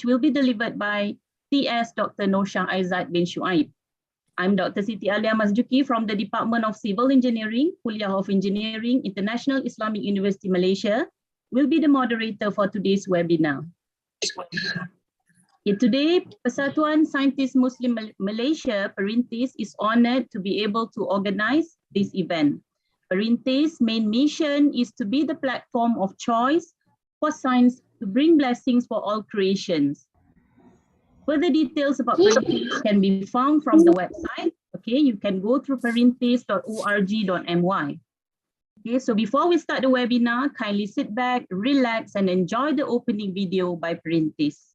will be delivered by TS Dr. Noshah Aizat bin Shuaib. I'm Dr. Siti Alia Masjuki from the Department of Civil Engineering, Kuliah of Engineering, International Islamic University, Malaysia, will be the moderator for today's webinar. Today, Persatuan Saintis Muslim Malaysia, Perintis, is honored to be able to organize this event. Perintis' main mission is to be the platform of choice for science to bring blessings for all creations. Further details about Perintis can be found from the website. Okay, you can go through perintis.org.my. Okay, so before we start the webinar, kindly sit back, relax, and enjoy the opening video by Perintis.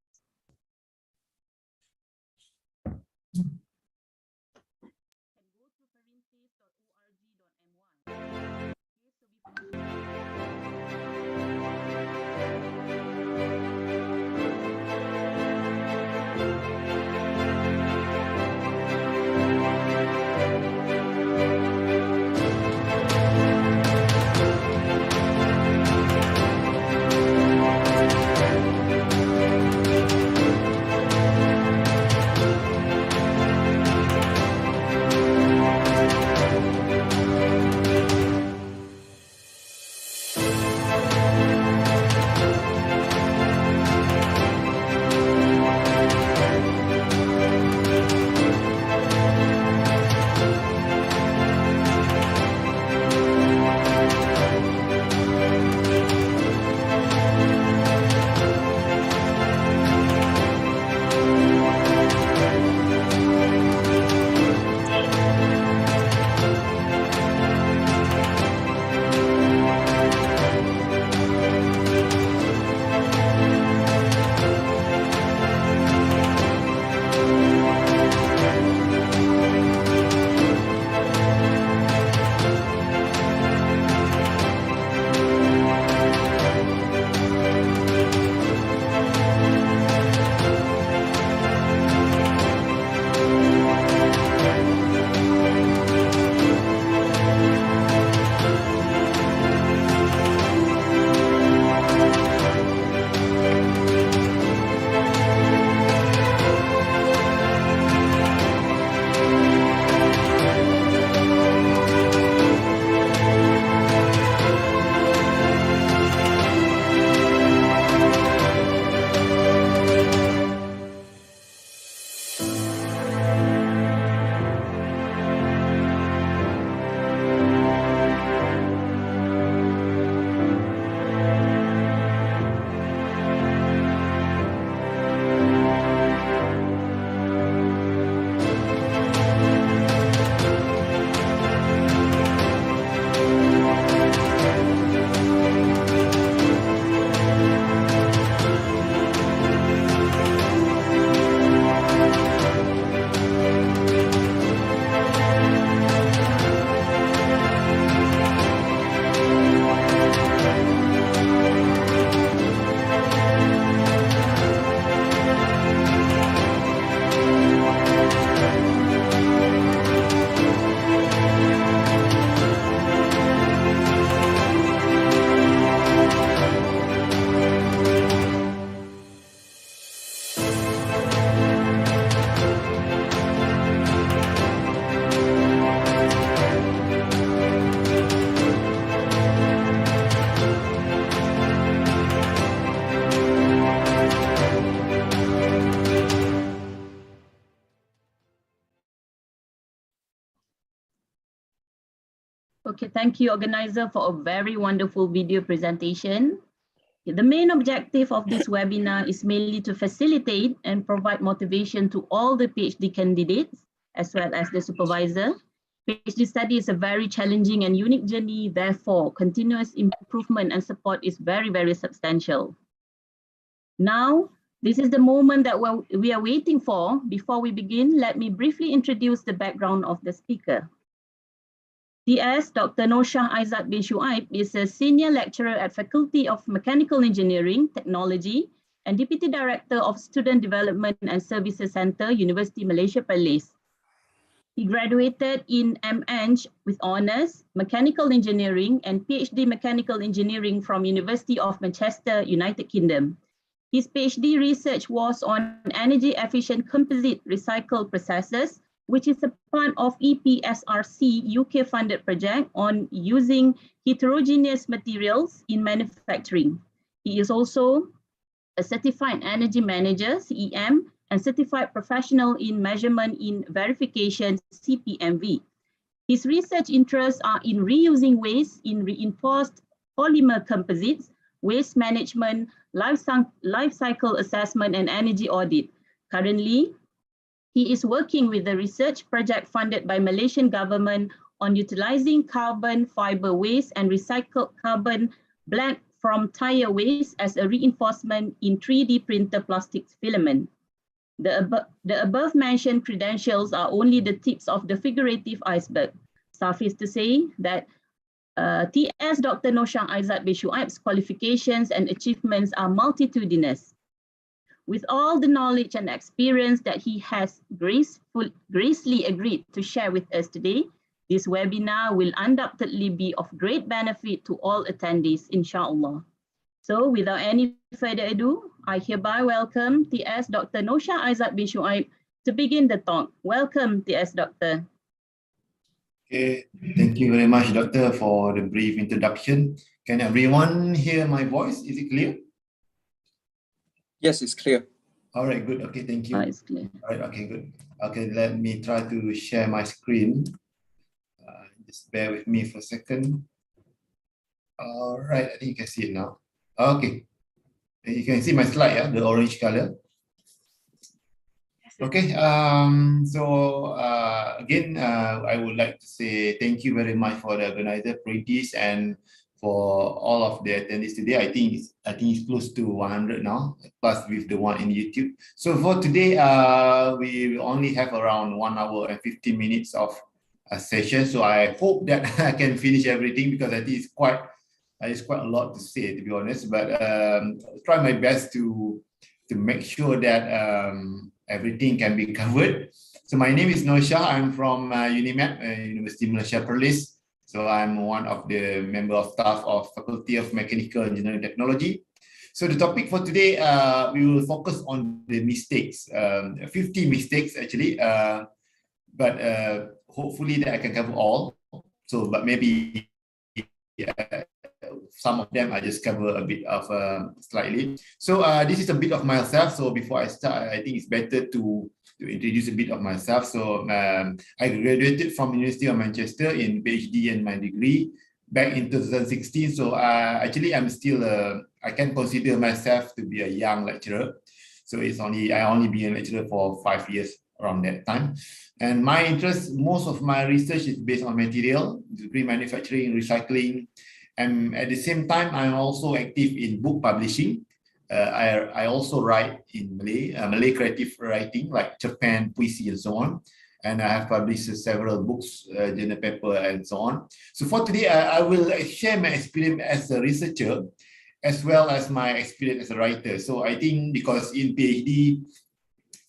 Okay, thank you, organizer, for a very wonderful video presentation. The main objective of this webinar is mainly to facilitate and provide motivation to all the PhD candidates, as well as the supervisor. PhD study is a very challenging and unique journey, therefore, continuous improvement and support is very, very substantial. Now, this is the moment that we are waiting for. Before we begin, let me briefly introduce the background of the speaker. TS Dr. Noshah Aizat bin Shuaib is a senior lecturer at Faculty of Mechanical Engineering, Technology, and Deputy Director of Student Development and Services Center, University Malaysia Perlis. He graduated in M.Eng with honours, Mechanical Engineering and PhD Mechanical Engineering from University of Manchester, United Kingdom. His PhD research was on energy-efficient composite recycle processes, which is a part of EPSRC UK-funded project on using heterogeneous materials in manufacturing. He is also a certified energy manager, CEM, and certified professional in measurement in verification, CPMV. His research interests are in reusing waste in reinforced polymer composites, waste management, life cycle assessment, and energy audit. Currently, he is working with the research project funded by Malaysian government on utilizing carbon fiber waste and recycled carbon black from tire waste as a reinforcement in 3D printer plastics filament. The above mentioned credentials are only the tips of the figurative iceberg. Suffice to say that TS Dr. Noshang Aizat bin Shuaib's qualifications and achievements are multitudinous. With all the knowledge and experience that he has gracefully agreed to share with us today, this webinar will undoubtedly be of great benefit to all attendees, inshallah. So without any further ado, I hereby welcome TS Dr. Noshang Aizat bin Shuaib to begin the talk. Welcome, TS Doctor. Okay, thank you very much, Doctor, for the brief introduction. Can everyone hear my voice? Is it clear? Yes, it's clear. All right, good. Okay, thank you. It's clear. All right, okay, good. Okay, let me try to share my screen. Just bear with me for a second. All right, I think you can see it now. Okay, you can see my slide, yeah, the orange color. Okay, again, I would like to say thank you very much for the organizer, Perintis, and for all of the attendees today. I think it's close to 100 now, plus with the one in YouTube. So for today, we only have around 1 hour and 50 minutes of a session. So I hope that I can finish everything, because I think it's quite a lot to say, to be honest. But I'll try my best to make sure that everything can be covered. So my name is Nosha. I'm from UNIMET, University of Malaysia Perlis. So I'm one of the member of staff of Faculty of Mechanical Engineering Technology. So the topic for today, we will focus on the mistakes, 50 mistakes actually, but hopefully that I can cover all. So, but maybe some of them I just cover a bit of slightly. So this is a bit of myself. So before I start, I think it's better to introduce a bit of myself. So I graduated from University of Manchester in PhD and my degree back in 2016. So actually I'm still I can consider myself to be a young lecturer. So I only been a lecturer for 5 years around that time. And my interest, most of my research is based on material, degree manufacturing, recycling. And at the same time, I'm also active in book publishing. I also write in Malay creative writing, like cerpen, puisi, and so on. And I have published several books, journal paper, and so on. So for today, I will share my experience as a researcher, as well as my experience as a writer. So I think because in PhD,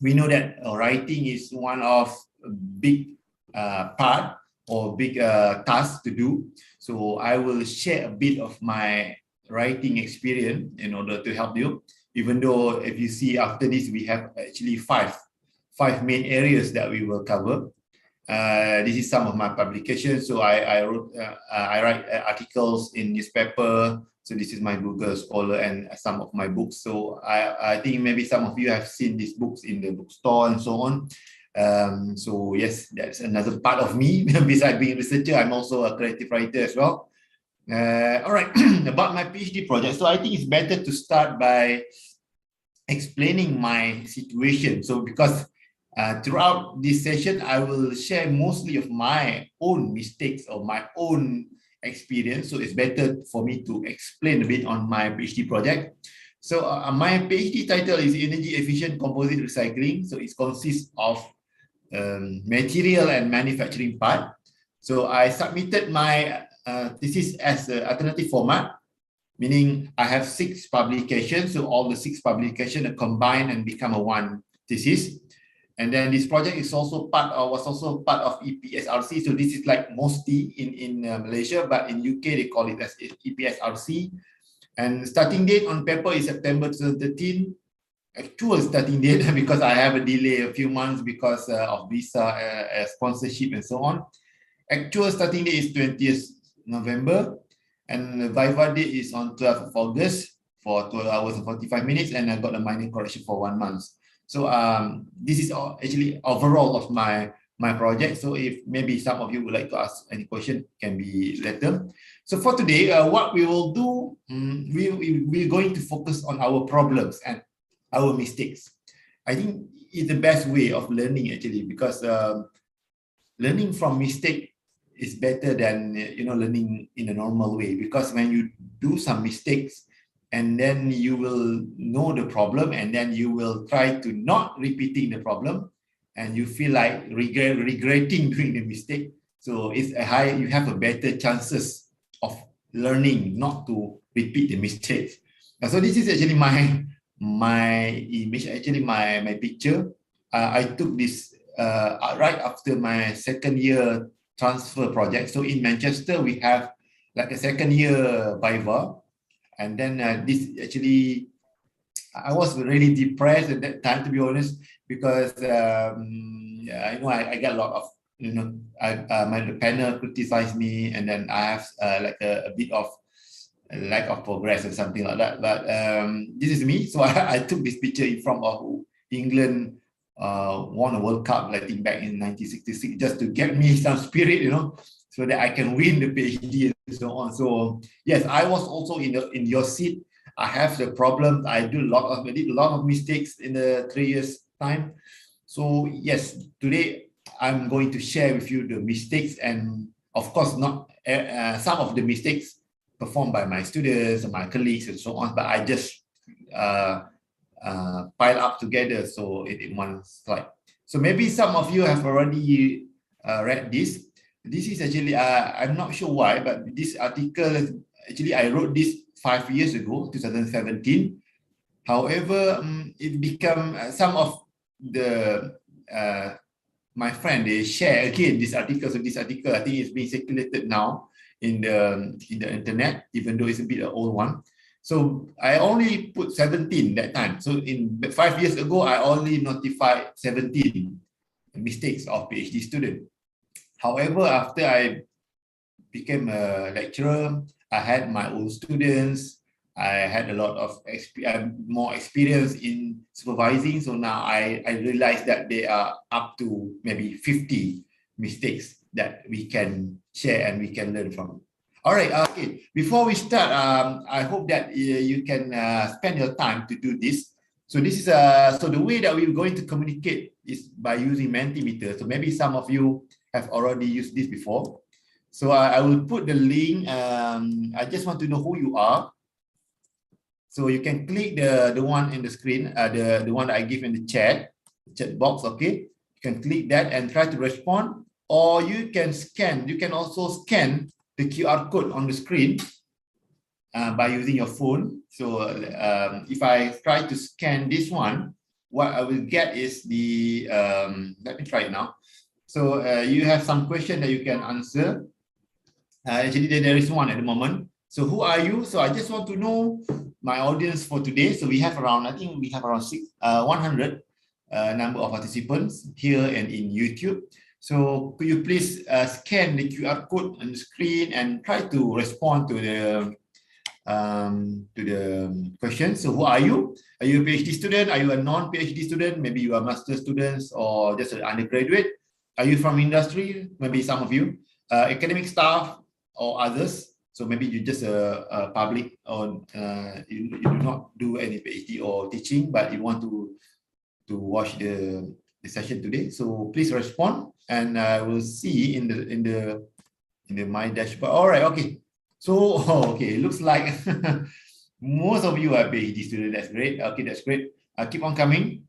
we know that writing is one of big part or big task to do. So I will share a bit of my writing experience in order to help you. Even though if you see after this, we have actually five main areas that we will cover. This is some of my publications. So I write articles in newspaper. So this is my Google Scholar and some of my books. So I think maybe some of you have seen these books in the bookstore and so on. So yes, that's another part of me. Besides being a researcher, I'm also a creative writer as well. All right, about my PhD project. So I think it's better to start by explaining my situation. So because throughout this session, I will share mostly of my own mistakes or my own experience. So it's better for me to explain a bit on my PhD project. So my PhD title is Energy Efficient Composite Recycling. So it consists of material and manufacturing part. So I submitted my thesis as an alternative format, meaning I have 6 publications. So all the 6 publications are combined and become a one thesis. And then this project is also was also part of EPSRC. So this is like mostly in Malaysia, but in UK they call it as EPSRC. And starting date on paper is September 2013. Actual starting date, because I have a delay a few months because of visa sponsorship and so on. Actual starting date is 20th November, and the Viva date is on 12th of August for 12 hours and 45 minutes, and I got a minor correction for 1 month. So this is actually overall of my project. So if maybe some of you would like to ask any question, can be later. So for today, what we will do, we're going to focus on our problems and our mistakes. I think it's the best way of learning actually, because learning from mistake is better than learning in a normal way, because when you do some mistakes and then you will know the problem and then you will try to not repeating the problem and you feel like regretting doing the mistake. So it's you have a better chances of learning not to repeat the mistakes. So this is actually my image, actually my picture. I took this right after my second year transfer project. So in Manchester, we have like a second year Viva. And then this actually, I was really depressed at that time, to be honest, because I got a lot of, my panel criticized me, and then I have like a bit of lack of progress or something like that. But this is me. So I took this picture in front of England won a World Cup, I think back in 1966, just to get me some spirit, so that I can win the PhD and so on. So yes, I was also in your seat. I have the problem. I did a lot of mistakes in the 3 years time. So yes, today I'm going to share with you the mistakes, and of course not some of the mistakes performed by my students and my colleagues and so on, but I just pile up together so in one slide. So maybe some of you have already read this. This is actually, I'm not sure why, but this article, actually I wrote this 5 years ago, 2017. However, it became some of the my friend, they share again this article. So this article, I think, is being circulated now in the internet, even though it's a bit an old one. So I only put 17 that time. So in 5 years ago, I only notified 17 mistakes of PhD student. However, after I became a lecturer, I had my own students. I had a lot of more experience in supervising. So now I realized that there are up to maybe 50 mistakes that we can share and we can learn from. All right, okay. Before we start, I hope that you can spend your time to do this. So this is so the way that we're going to communicate is by using Multimeter. So maybe some of you have already used this before. So I will put the link. I just want to know who you are. So you can click the one in the screen, the one that I give in the chat box. Okay, you can click that and try to respond, or you can scan. You can also scan the QR code on the screen by using your phone. So if I try to scan this one, what I will get is the, let me try it now. So you have some question that you can answer. Actually, there is one at the moment. So who are you? So I just want to know my audience for today. So we have around, I think we have around 100 number of participants here and in YouTube. So could you please scan the QR code on the screen and try to respond to the question. So who are you? Are you a PhD student? Are you a non-PhD student? Maybe you are master students or just an undergraduate. Are you from industry? Maybe some of you. Academic staff or others. So maybe you just a public, or you do not do any PhD or teaching, but you want to watch the session today. So please respond, and I will see in the my dashboard. All right, okay. So okay, it looks like most of you are PhD students. That's great. Okay, that's great. Keep on coming.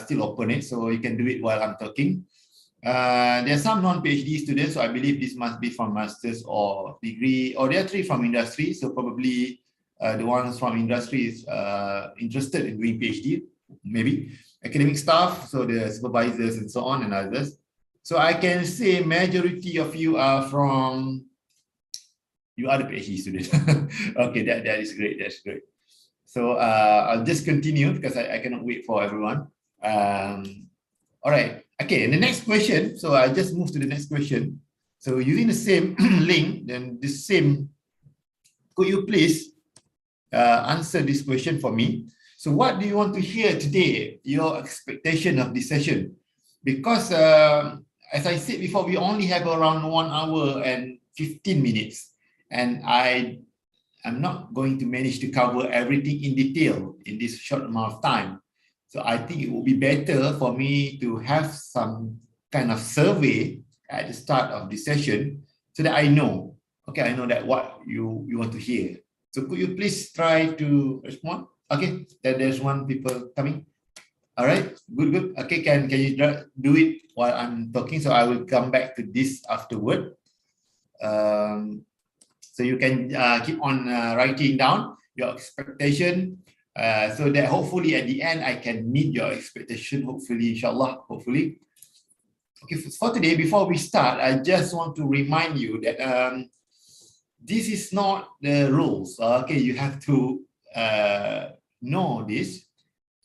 Still open it, so you can do it while I'm talking. There are some non-PhD students, so I believe this must be from master's or degree, or there are 3 from industry. So probably the ones from industry is interested in doing PhD, maybe. Academic staff, so the supervisors and so on and others. So I can say majority of you are from You are the PhD student. Okay, that is great. That's great. So I'll just continue because I cannot wait for everyone. All right. Okay, and the next question. So I just move to the next question. So using the same link, then the same, could you please answer this question for me? So what do you want to hear today? Your expectation of this session? Because as I said before, we only have around 1 hour and 15 minutes. And I'm not going to manage to cover everything in detail in this short amount of time. So I think it would be better for me to have some kind of survey at the start of the session so that I know, okay, I know that what you want to hear. So could you please try to respond? Okay, there's one people coming. All right, good. Okay, can you do it while I'm talking? So I will come back to this afterward. So you can keep on writing down your expectation so that hopefully at the end I can meet your expectation, hopefully, inshallah, hopefully. Okay, for today, before we start, I just want to remind you that this is not the rules. Okay, you have to know this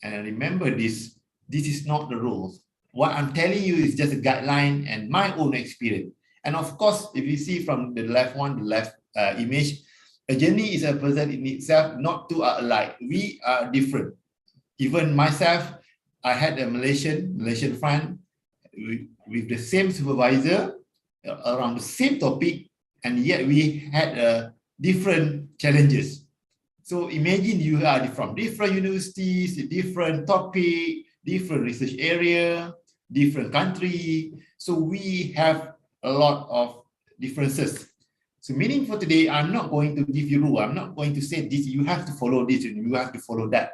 and remember this. This is not the rules. What I'm telling you is just a guideline and my own experience. And of course, if you see from the left image, a journey is a person in itself, not two are alike. We are different. Even myself, I had a Malaysian friend with the same supervisor around the same topic, and yet we had different challenges. So imagine you are from different universities, different topic, different research area, different country. So we have a lot of differences. So meaning for today, I'm not going to give you rule. I'm not going to say this, you have to follow this and you have to follow that.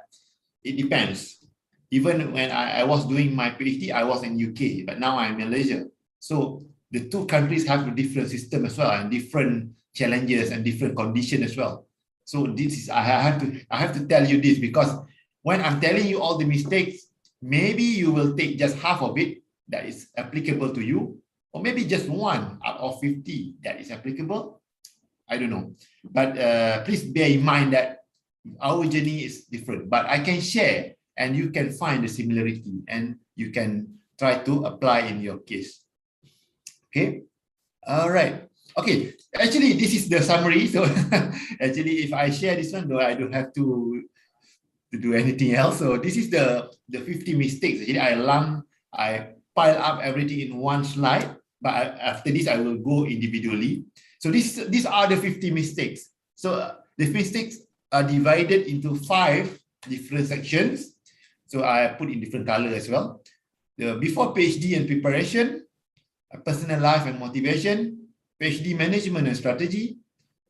It depends. Even when I was doing my PhD, I was in UK, but now I'm in Malaysia. So the two countries have a different system as well and different challenges and different conditions as well. So this is, I have to tell you this because when I'm telling you all the mistakes, maybe you will take just half of it that is applicable to you, or maybe just 1 out of 50 that is applicable. I don't know. But please bear in mind that our journey is different, but I can share and you can find the similarity and you can try to apply in your case. Okay. All right. Okay. Actually, this is the summary. So actually, if I share this one, though, I don't have to do anything else. So this is the 50 mistakes. Actually, I pile up everything in one slide, but after this, I will go individually. So these are the 50 mistakes. So the mistakes are divided into 5 different sections. So I put in different color as well. The before PhD and preparation, personal life and motivation, PhD management and strategy,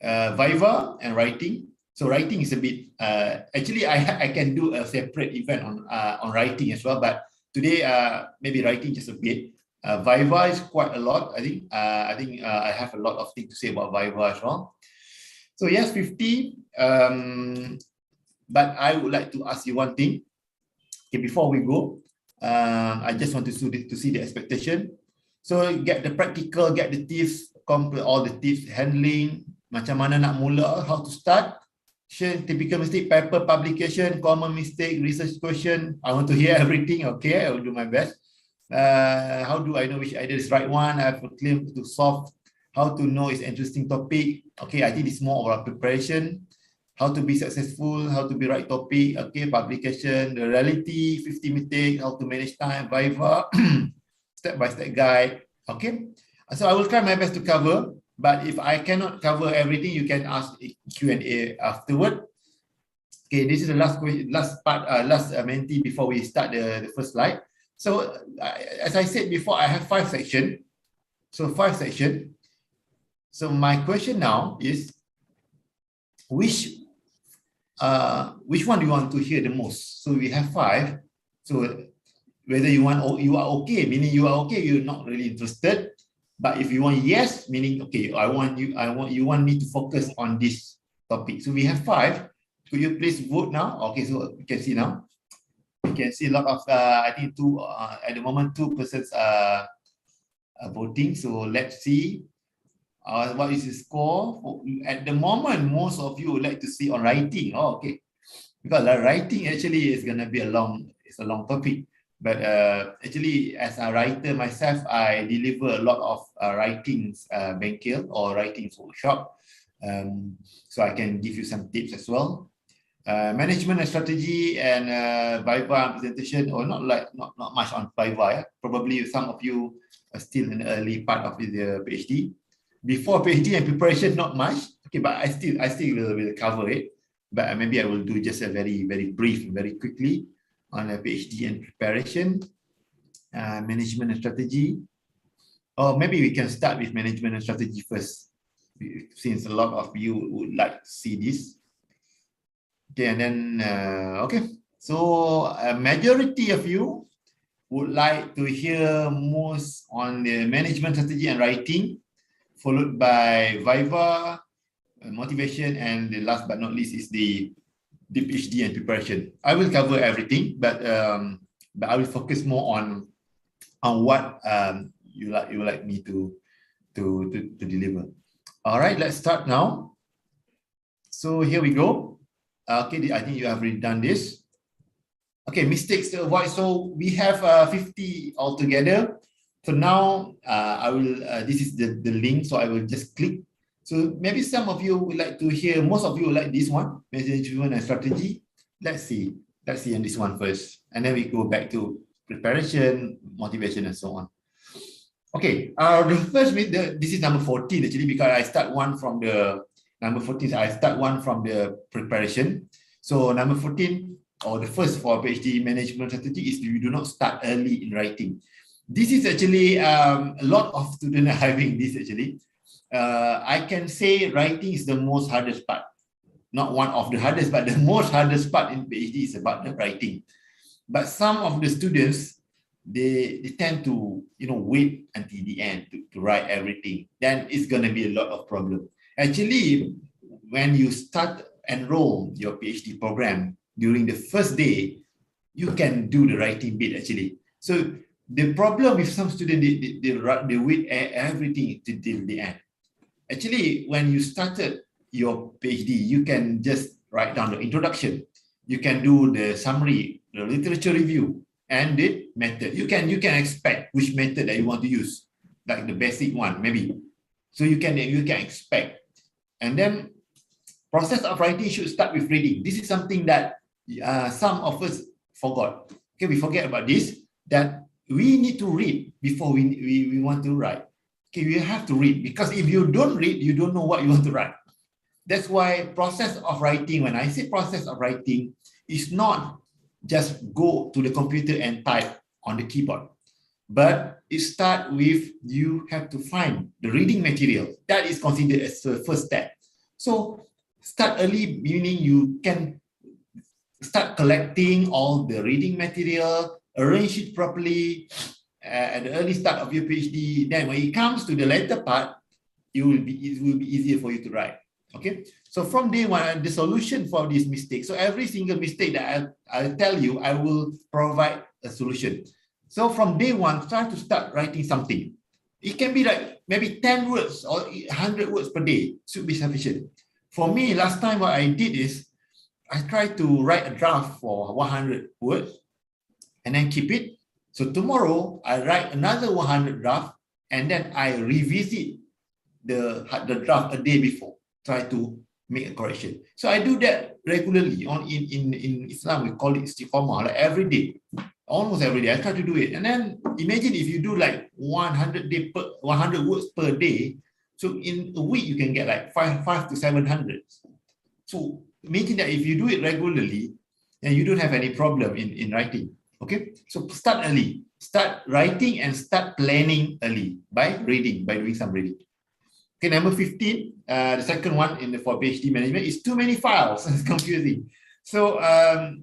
Viva and writing. So writing is a bit, actually I can do a separate event on writing as well, but today maybe writing just a bit. Viva is quite a lot. I think I have a lot of things to say about Viva as well. So yes, 50. But I would like to ask you one thing. Okay, before we go, I just want to see the expectation. So get the practical, get the tips, complete all the tips, handling, macam mana nak mula, how to start, share typical mistake, paper publication, common mistake, research question. I want to hear everything. Okay, I will do my best. How do I know which idea is right one? I have a claim to solve. How to know it's interesting topic. Okay, I think it's more about preparation. How to be successful, how to be right topic, okay, publication, the reality, 50 mistakes, how to manage time, Viva, step-by-step guide, okay? So I will try my best to cover, but if I cannot cover everything, you can ask Q&A afterward. Okay, this is the last question, last mentee before we start the first slide. So as I said before, I have 5 sections. So 5 sections. So my question now is, which one do you want to hear the most? So we have 5. So whether you are okay, meaning you are okay, you're not really interested. But if you want yes, meaning okay, you want me to focus on this topic. So we have 5. Could you please vote now? Okay, so you can see now. You can see a lot of I think 2 at the moment 2 persons are voting. So let's see. What is the score? At the moment, most of you would like to see on writing. Oh, okay. Because writing actually is going to be a long topic. But actually, as a writer myself, I deliver a lot of writings bengkel or writings workshop. So I can give you some tips as well. Management and strategy and Viva presentation, or not much on Viva. Yeah? Probably some of you are still in the early part of the PhD. Before PhD and preparation, not much. Okay, but I still will cover it. But maybe I will do just a very brief, very quickly on a PhD and preparation, management and strategy. Or maybe we can start with management and strategy first, since a lot of you would like to see this. Okay, and then, okay. So a majority of you would like to hear most on the management strategy and writing, followed by Viva, motivation, and the last but not least is the PhD and preparation. I will cover everything, but I will focus more on what you like me to deliver. All right, let's start now. So here we go. Okay, I think you have already done this. Okay, mistakes to avoid. So we have 50 altogether. So now I will. This is the link. So I will just click. So maybe some of you would like to hear. Most of you would like this one, management and strategy. Let's see on this one first, and then we go back to preparation, motivation, and so on. Okay. The first, this is number 14 actually, because I start one from the number 14. I start one from the preparation. So number 14, or the first for PhD management strategy, is you do not start early in writing. This is actually a lot of students are having this actually. I can say writing is the most hardest part. Not one of the hardest, but the most hardest part in PhD is about the writing. But some of the students, they tend to wait until the end to write everything. Then it's going to be a lot of problem. Actually, when you start enroll your PhD program during the first day, you can do the writing bit actually. So the problem with some students, they wait everything till the end. Actually, when you started your PhD, you can just write down the introduction. You can do the summary, the literature review, and the method. You can expect which method that you want to use, like the basic one maybe. So you can expect, and then process of writing should start with reading. This is something that some of us forgot. Okay, we forget about this, that we need to read before we want to write. Okay, we have to read, because if you don't read, you don't know what you want to write. That's why process of writing, when I say process of writing, is not just go to the computer and type on the keyboard. But it starts with, you have to find the reading material. That is considered as the first step. So start early, meaning you can start collecting all the reading material, arrange it properly at the early start of your PhD. Then when it comes to the later part, it will be easier for you to write. Okay, so from day one, the solution for this mistake. So every single mistake that I'll tell you, I will provide a solution. So from day one, try to start writing something. It can be like maybe 10 words or 100 words per day should be sufficient. For me, last time what I did is, I tried to write a draft for 100 words and then keep it. So tomorrow, I write another 100 draft, and then I revisit the draft a day before. Try to make a correction. So I do that regularly. In Islam, we call it istiqamah, like every day, almost every day. I try to do it. And then imagine if you do like 100 words per day. So in a week, you can get like 500 to 700. So imagine that if you do it regularly, then you don't have any problem in writing. Okay, so start early. Start writing and start planning early by reading, by doing some reading. Okay, number 15, the second one for PhD management is too many files. It's confusing. So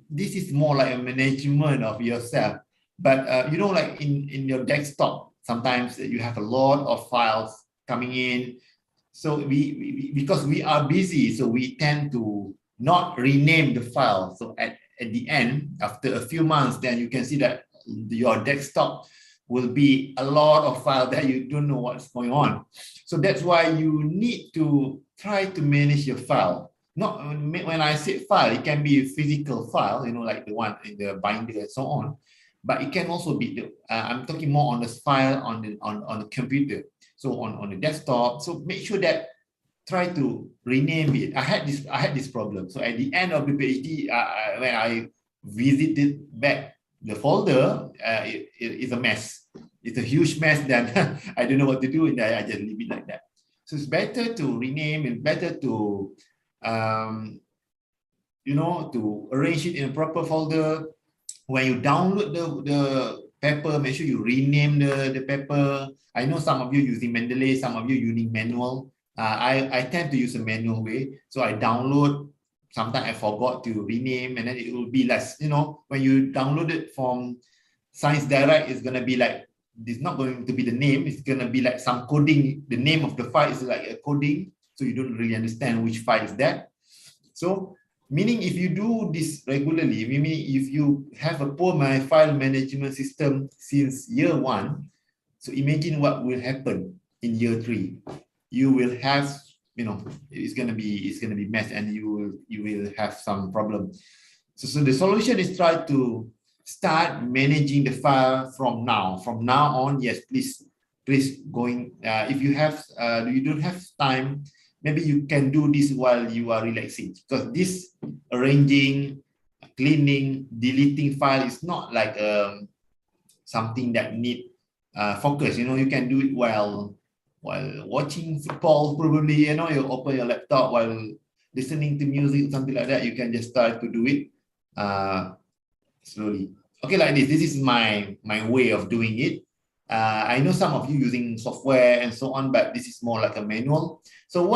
this is more like a management of yourself. But like in your desktop, sometimes you have a lot of files coming in. So we because we are busy, so we tend to not rename the file. So at the end, after a few months, then you can see that your desktop will be a lot of file that you don't know what's going on. So that's why you need to try to manage your file. Not when I say file, it can be a physical file, you know, like the one in the binder and so on. But it can also be the, I'm talking more on the file on the computer. So on the desktop. So make sure that try to rename it. I had this problem. So at the end of the PhD, when I visited back the folder, it's a mess. It's a huge mess that I don't know what to do, and I just leave it like that. So it's better to rename and better to you know, to arrange it in a proper folder. When you download the paper, make sure you rename the paper. I know some of you using Mendeley, some of you using manual. I tend to use a manual way. So I download, sometimes I forgot to rename, and then it will be less, you know, when you download it from Science Direct, it's going to be like, it's not going to be the name, it's going to be like some coding. The name of the file is like a coding, so you don't really understand which file is that. So, meaning if you do this regularly, meaning if you have a poor file management system since year 1, so imagine what will happen in year 3. You will have, you know, it's gonna be mess, and you will have some problem. So the solution is try to start managing the file from now. From now on, yes, please going. If you don't have time, maybe you can do this while you are relaxing, because this arranging, cleaning, deleting file is not like something that need focus. You know, you can do it while watching football, probably. You know, you open your laptop while listening to music, something like that. You can just start to do it slowly. Okay, like this. This is my way of doing it. I know some of you using software and so on, but this is more like a manual. So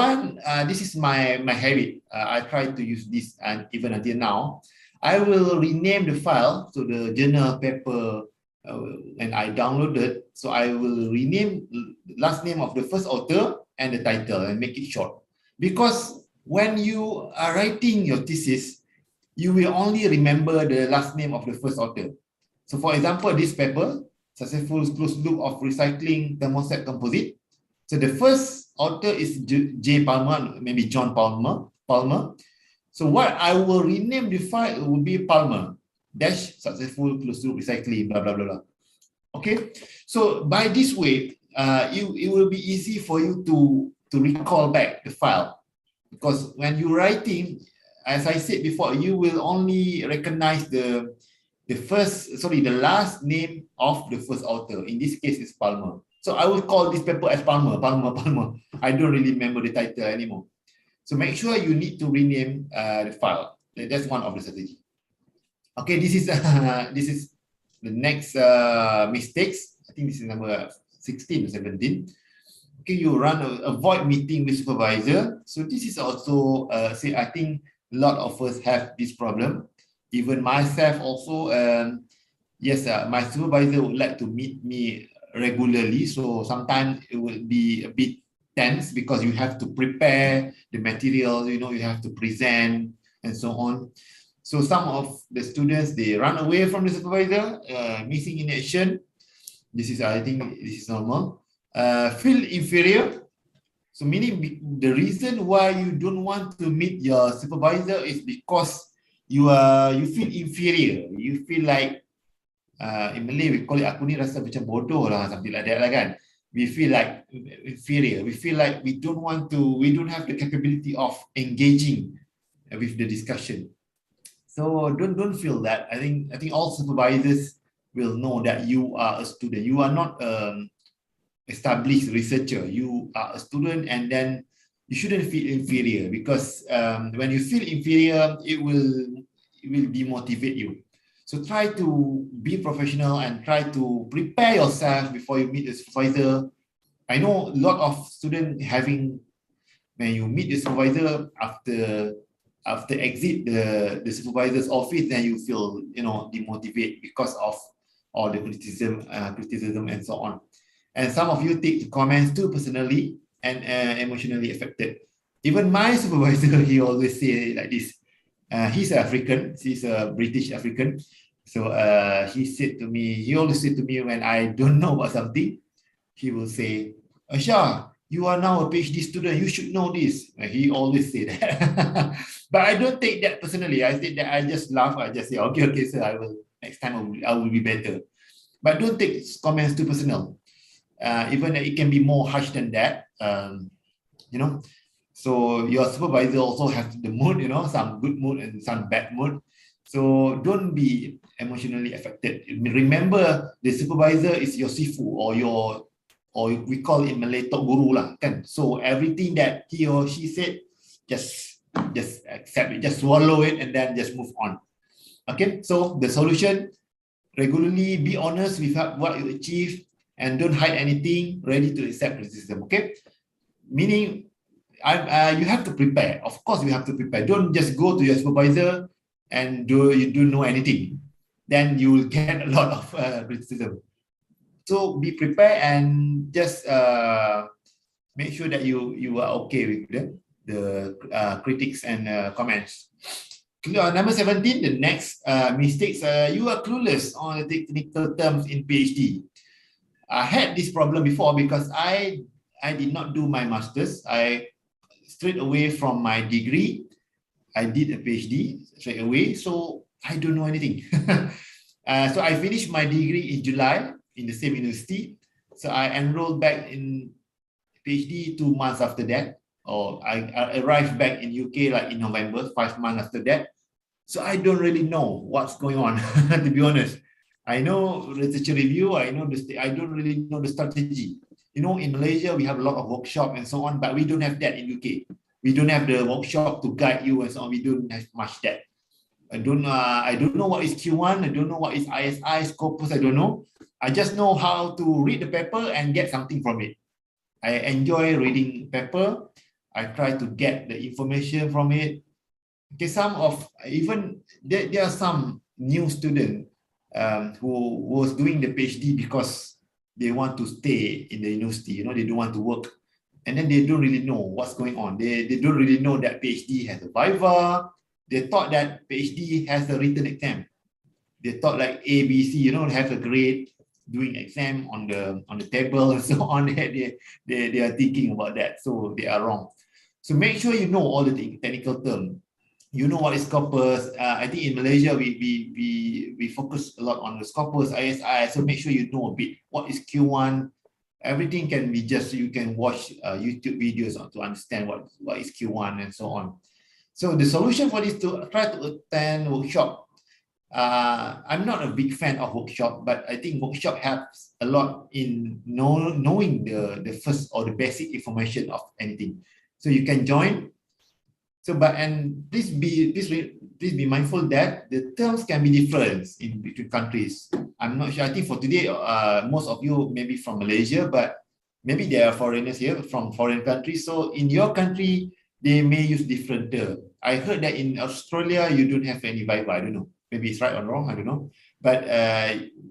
this is my habit. I try to use this, and even until now, I will rename the file to the journal paper, and I downloaded. So I will rename the last name of the first author and the title and make it short. Because when you are writing your thesis, you will only remember the last name of the first author. So for example, this paper, Successful Closed Loop of Recycling Thermoset Composite. So the first author is J. Palmer, maybe John Palmer. So what I will rename the file will be Palmer dash Successful Closed Loop Recycling, blah, blah, blah, blah. Okay. So by this way, it will be easy for you to recall back the file. Because when you're writing, as I said before, you will only recognize the last name of the first author. In this case, it's Palmer. So I will call this paper as Palmer. I don't really remember the title anymore. So make sure you need to rename the file. That's one of the strategy. Okay, this is the next mistakes. I think this is number 16 or 17. Okay, you avoid meeting with supervisor. So this is also I think a lot of us have this problem. Even myself also, yes, my supervisor would like to meet me regularly. So sometimes it will be a bit tense because you have to prepare the material, you know, you have to present and so on. So some of the students, they run away from the supervisor, missing in action. This is, I think, this is normal. Feel inferior. So meaning the reason why you don't want to meet your supervisor is because you feel inferior. You feel like in Malay we call it aku ni rasa macam bodoh lah, something like that lah kan. We feel like inferior. We feel like we don't have the capability of engaging with the discussion. So don't feel that. I think all supervisors will know that you are a student. You are not established researcher. You are a student, and then you shouldn't feel inferior, because when you feel inferior, it will demotivate you. So try to be professional and try to prepare yourself before you meet the supervisor. I know a lot of students when you meet the supervisor after exit the supervisor's office, then you feel, you know, demotivated because of all the criticism and so on. And some of you take the comments too personally and emotionally affected. Even my supervisor, he always say like this. He's African. He's a British African. So he always said to me when I don't know about something, he will say, Asha, you are now a PhD student, you should know this. He always say that. But I don't take that personally. I said that I just laugh. I just say, okay, sir, next time I will be better. But don't take comments too personal. Even it can be more harsh than that. You know, so your supervisor also has the mood, you know, some good mood and some bad mood. So don't be emotionally affected. Remember, the supervisor is your sifu or we call it Malay tok guru lah, kan? So everything that he or she said, just accept it, just swallow it, and then just move on. Okay, so the solution: regularly be honest with what you achieve and don't hide anything. Ready to accept criticism. Okay, meaning you have to prepare. Of course, you have to prepare. Don't just go to your supervisor and you don't know anything. Then you will get a lot of criticism. So be prepared and just make sure that you are okay with the critics and comments. Number 17, the next mistakes. You are clueless on the technical terms in PhD. I had this problem before because I did not do my master's. I straight away from my degree, I did a PhD straight away. So I don't know anything. So I finished my degree in July in the same university. So I enrolled back in PhD 2 months after that. Or I arrived back in UK like in November, 5 months after that. So I don't really know what's going on, to be honest. I know literature review, I don't really know the strategy. You know, in Malaysia, we have a lot of workshop and so on, but we don't have that in UK. We don't have the workshop to guide you and so on. We don't have much that. I don't know what is Q1. I don't know what is ISI, Scopus. I don't know. I just know how to read the paper and get something from it. I enjoy reading paper. I try to get the information from it. Okay, there are some new students who was doing the PhD because they want to stay in the university. You know, they don't want to work, and then they don't really know what's going on. They don't really know that PhD has a viva. They thought that PhD has a written exam. They thought like A, B, C, you know, have a grade, doing exam on the table and so on. They are thinking about that, so they are wrong. So make sure you know all the technical terms. You know what is Scopus. I think in Malaysia we focus a lot on the Scopus, ISI. So make sure you know a bit what is Q1. Everything can be you can watch YouTube videos to understand what is Q1 and so on. So the solution for this to try to attend workshop. I'm not a big fan of workshop, but I think workshop helps a lot in knowing the first or the basic information of anything. So you can join. So, please be mindful that the terms can be different in between countries. I'm not sure. I think for today, most of you may be from Malaysia, but maybe there are foreigners here from foreign countries. So in your country, they may use different terms. I heard that in Australia, you don't have any viva. I don't know. Maybe it's right or wrong. I don't know. But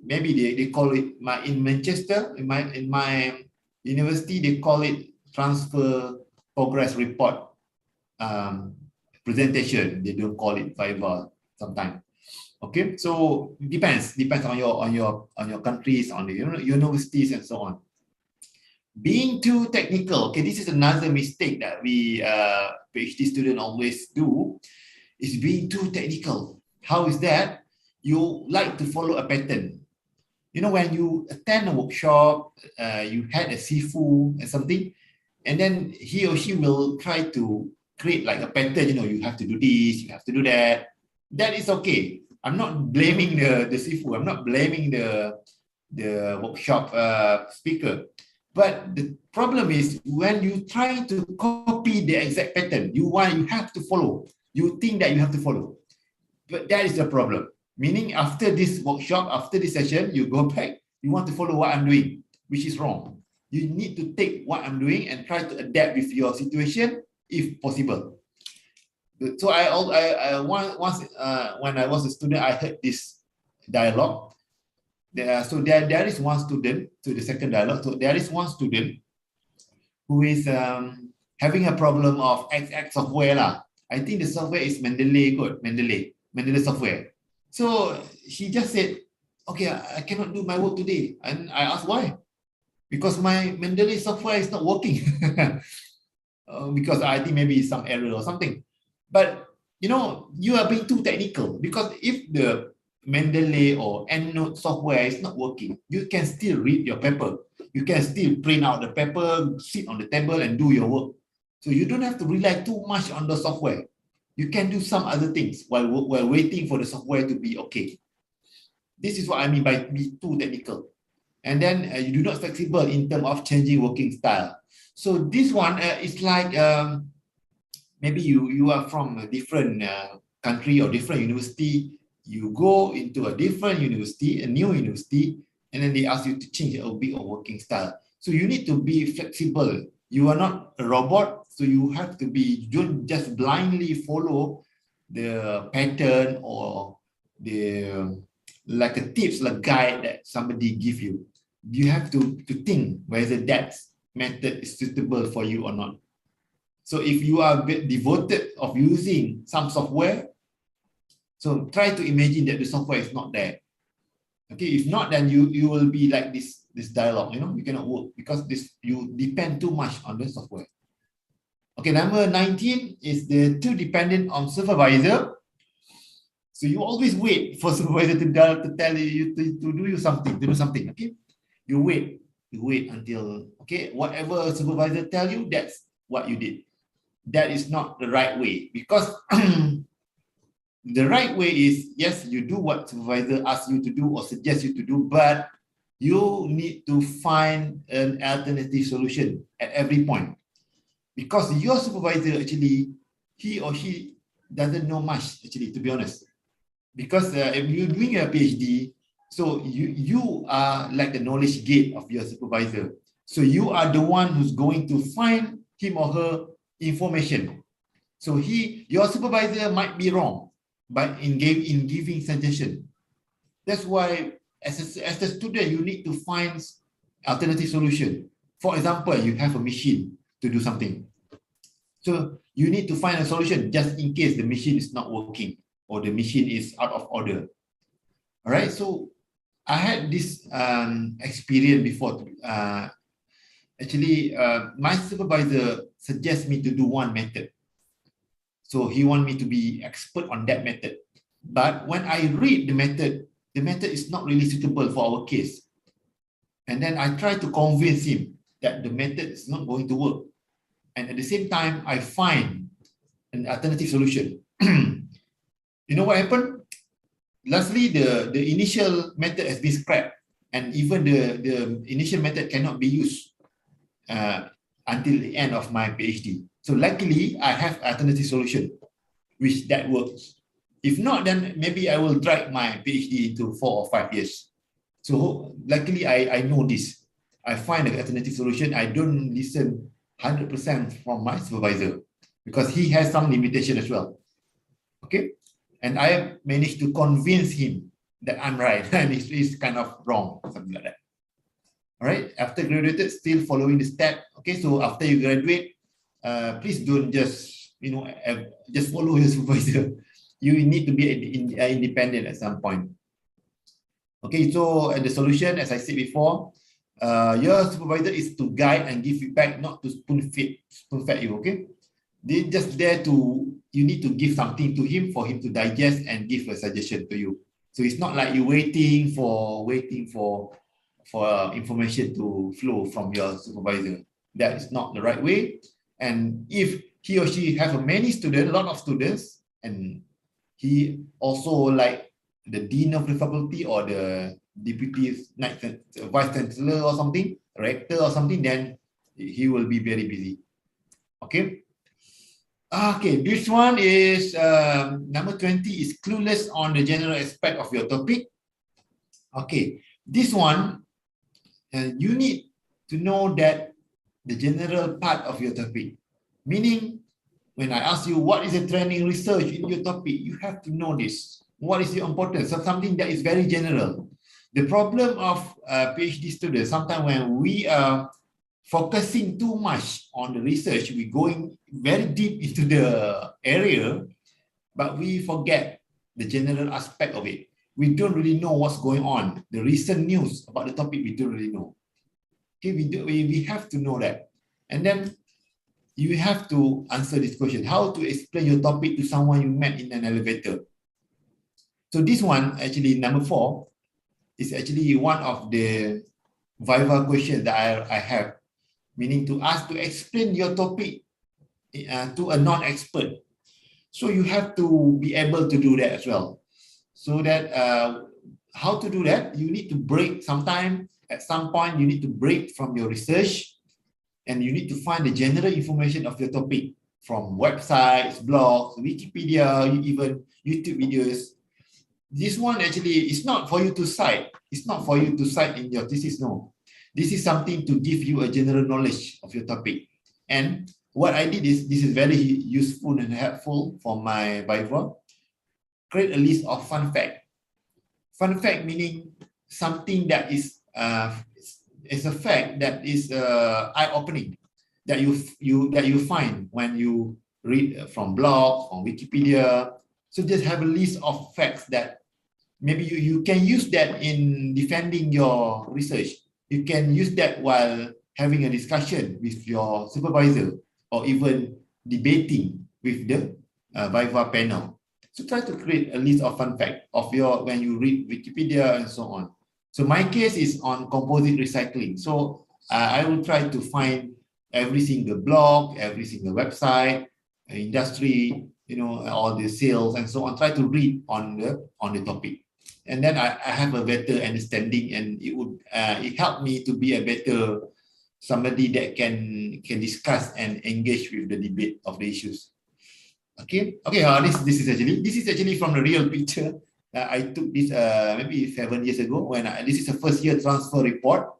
maybe they call it in Manchester, in my university, they call it transfer progress report presentation. They don't call it viva sometimes. Okay, so depends on your countries, on the universities and so on. Being too technical. Okay, this is another mistake that we PhD students always do, is being too technical. How is that? You like to follow a pattern. You know, when you attend a workshop, you had a sifu and something, and then he or she will try to create like a pattern. You know, you have to do this, you have to do that. That is okay. I'm not blaming the sifu. I'm not blaming the workshop speaker. But the problem is when you try to copy the exact pattern, you have to follow. You think that you have to follow. But that is the problem. Meaning after this workshop, after this session, you go back, you want to follow what I'm doing, which is wrong. You need to take what I'm doing and try to adapt with your situation if possible. So once when I was a student, I heard this dialogue. So there is one student to the second dialogue. So there is one student who is having a problem of XX software lah. I think the software is Mendeley software. So he just said, okay, I cannot do my work today. And I asked why? Because my Mendeley software is not working. Because I think maybe some error or something. But you know, you are being too technical, because if the Mendeley or EndNote software is not working, you can still read your paper. You can still print out the paper, sit on the table and do your work. So you don't have to rely too much on the software. You can do some other things while waiting for the software to be okay. This is what I mean by be too technical. And then you do not flexible in terms of changing working style. So this one is like, maybe you are from a different country or different university. You go into a different university, a new university, and then they ask you to change a bit of working style. So you need to be flexible. You are not a robot, so you have to be, don't just blindly follow the pattern or the like a tips, like guide that somebody give you. You have to think whether that method is suitable for you or not. So if you are devoted of using some software, so try to imagine that the software is not there. Okay, if not, then you will be like this dialogue, you know, you cannot work because you depend too much on the software. Okay, number 19 is the too dependent on supervisor. So you always wait for supervisor to tell you to do something, okay? You wait until, okay, whatever supervisor tell you, that's what you did. That is not the right way, because the right way is, yes, you do what supervisor asks you to do or suggests you to do, but you need to find an alternative solution at every point. Because your supervisor, actually, he or she doesn't know much, actually, to be honest. Because if you're doing a PhD, so you are like the knowledge gate of your supervisor. So you are the one who's going to find him or her information. So your supervisor might be wrong, but in giving suggestion. That's why as a student, you need to find alternative solution. For example, you have a machine to do something. So you need to find a solution just in case the machine is not working or the machine is out of order. All right, so I had this experience before. Actually, my supervisor suggests me to do one method. So he wants me to be expert on that method. But when I read the method is not really suitable for our case. And then I try to convince him that the method is not going to work. And at the same time, I find an alternative solution. You know what happened? Lastly, the initial method has been scrapped, and even the initial method cannot be used until the end of my PhD. So luckily, I have alternative solution, which that works. If not, then maybe I will drag my PhD into 4 or 5 years. So luckily, I know this. I find an alternative solution. I don't listen 100% from my supervisor because he has some limitation as well. Okay. And I managed to convince him that I'm right and he's kind of wrong, something like that. All right. After graduated, still following the step. Okay. So after you graduate, please don't just, you know, just follow your supervisor. You need to be independent at some point. Okay. So the solution, as I said before, your supervisor is to guide and give feedback, not to spoon fed you. Okay. They're just there to, you need to give something to him for him to digest and give a suggestion to you. So it's not like you waiting for information to flow from your supervisor. That is not the right way. And if he or she have a lot of students, and he also like the dean of the faculty or the deputy vice chancellor or something, rector or something, then he will be very busy. Okay. Okay, this one is number 20 is clueless on the general aspect of your topic. Okay, this one, you need to know that the general part of your topic. Meaning, when I ask you what is the trending research in your topic, you have to know this. What is the importance of something that is very general? The problem of PhD students, sometimes when we are focusing too much on the research, we're going very deep into the area, but we forget the general aspect of it. We don't really know what's going on. The recent news about the topic, we don't really know. Okay, we have to know that. And then you have to answer this question, how to explain your topic to someone you met in an elevator. So this one, actually, number 4, is actually one of the Viva questions that I have, meaning to ask to explain your topic to a non-expert. So you have to be able to do that as well. So that how to do that, you need to break sometime, at some point, you need to break from your research and you need to find the general information of your topic from websites, blogs, Wikipedia, even YouTube videos. This one actually is not for you to cite. It's not for you to cite in your thesis, no. This is something to give you a general knowledge of your topic. And what I did is, this is very useful and helpful for my Viva. Create a list of fun fact. Fun fact meaning something that is a fact that is eye-opening, that you find when you read from blogs, from Wikipedia. So just have a list of facts that maybe you can use that in defending your research. You can use that while having a discussion with your supervisor or even debating with the Viva panel. So try to create a list of fun facts of when you read Wikipedia and so on. So my case is on composite recycling. So I will try to find every single blog, every single website, industry, all the sales and so on. Try to read on the topic, and then I have a better understanding, and it helped me to be a better somebody that can discuss and engage with the debate of the issues. Okay. This is actually from the real picture. I took this maybe 7 years ago when this is a first year transfer report.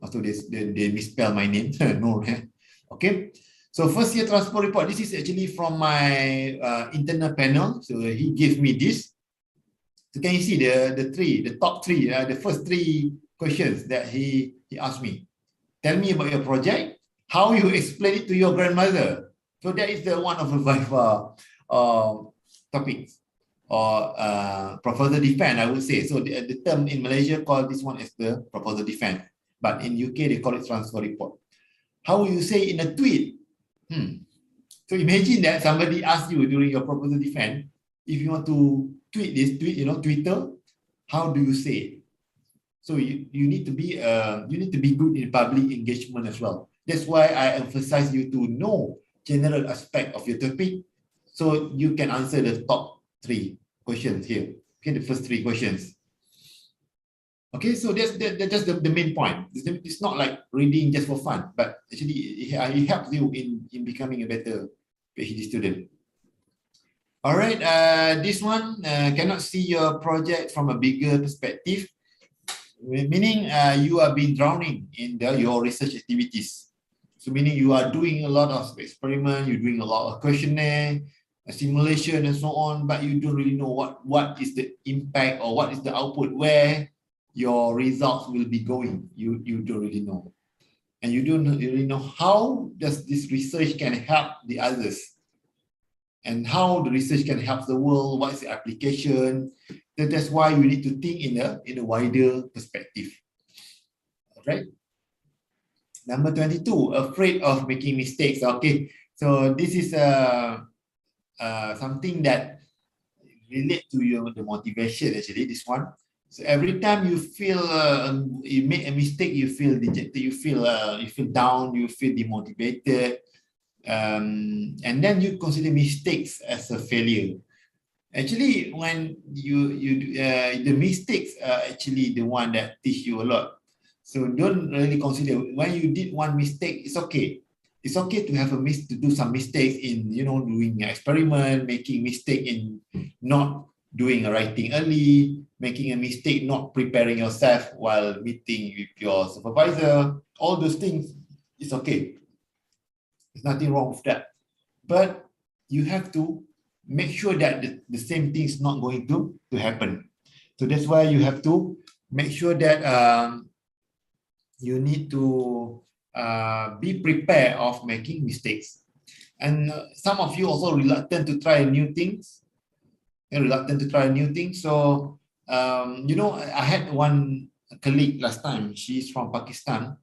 Also, they misspell my name. No, okay. So first year transfer report. This is actually from my internal panel. So he gave me this. So can you see the top three, the first 3 questions that he asked me? Tell me about your project. How you explain it to your grandmother. So that is one of the Viva topics, or proposal defense, I would say. So the term in Malaysia call this one as the proposal defense, but in UK they call it transfer report. How will you say in a tweet? So imagine that somebody asks you during your proposal defense, if you want to tweet this, Twitter, how do you say it? So you need to be good in public engagement as well. That's why I emphasize you to know general aspect of your topic, so you can answer the top 3 questions here. Okay, the first 3 questions. Okay, so that's the main point. It's not like reading just for fun, but actually it helps you in becoming a better PhD student. All right, this one cannot see your project from a bigger perspective, meaning you have been drowning in your research activities. So meaning you are doing a lot of experiment, you're doing a lot of questionnaire, simulation and so on, but you don't really know what is the impact or what is the output, where your results will be going. You don't really know. And you don't really know how does this research can help the others, and how the research can help the world, what is the application. That's why you need to think in a wider perspective. All right. Number 22, afraid of making mistakes. Okay, so this is something that relate to the motivation actually, this one. So every time you feel you make a mistake, you feel dejected, you feel down, you feel demotivated, and then you consider mistakes as a failure. Actually, when the mistakes are actually the one that teach you a lot. So don't really consider when you did one mistake. It's okay. It's okay to have to do some mistakes in doing an experiment, making mistake in not doing a writing early, making a mistake not preparing yourself while meeting with your supervisor. All those things, it's okay. There's nothing wrong with that. But you have to make sure that the same thing is not going to happen. So that's why you have to make sure that you need to be prepared of making mistakes. And some of you also reluctant to try new things. and reluctant to try new things. So, you know, I had one colleague last time. She's from Pakistan.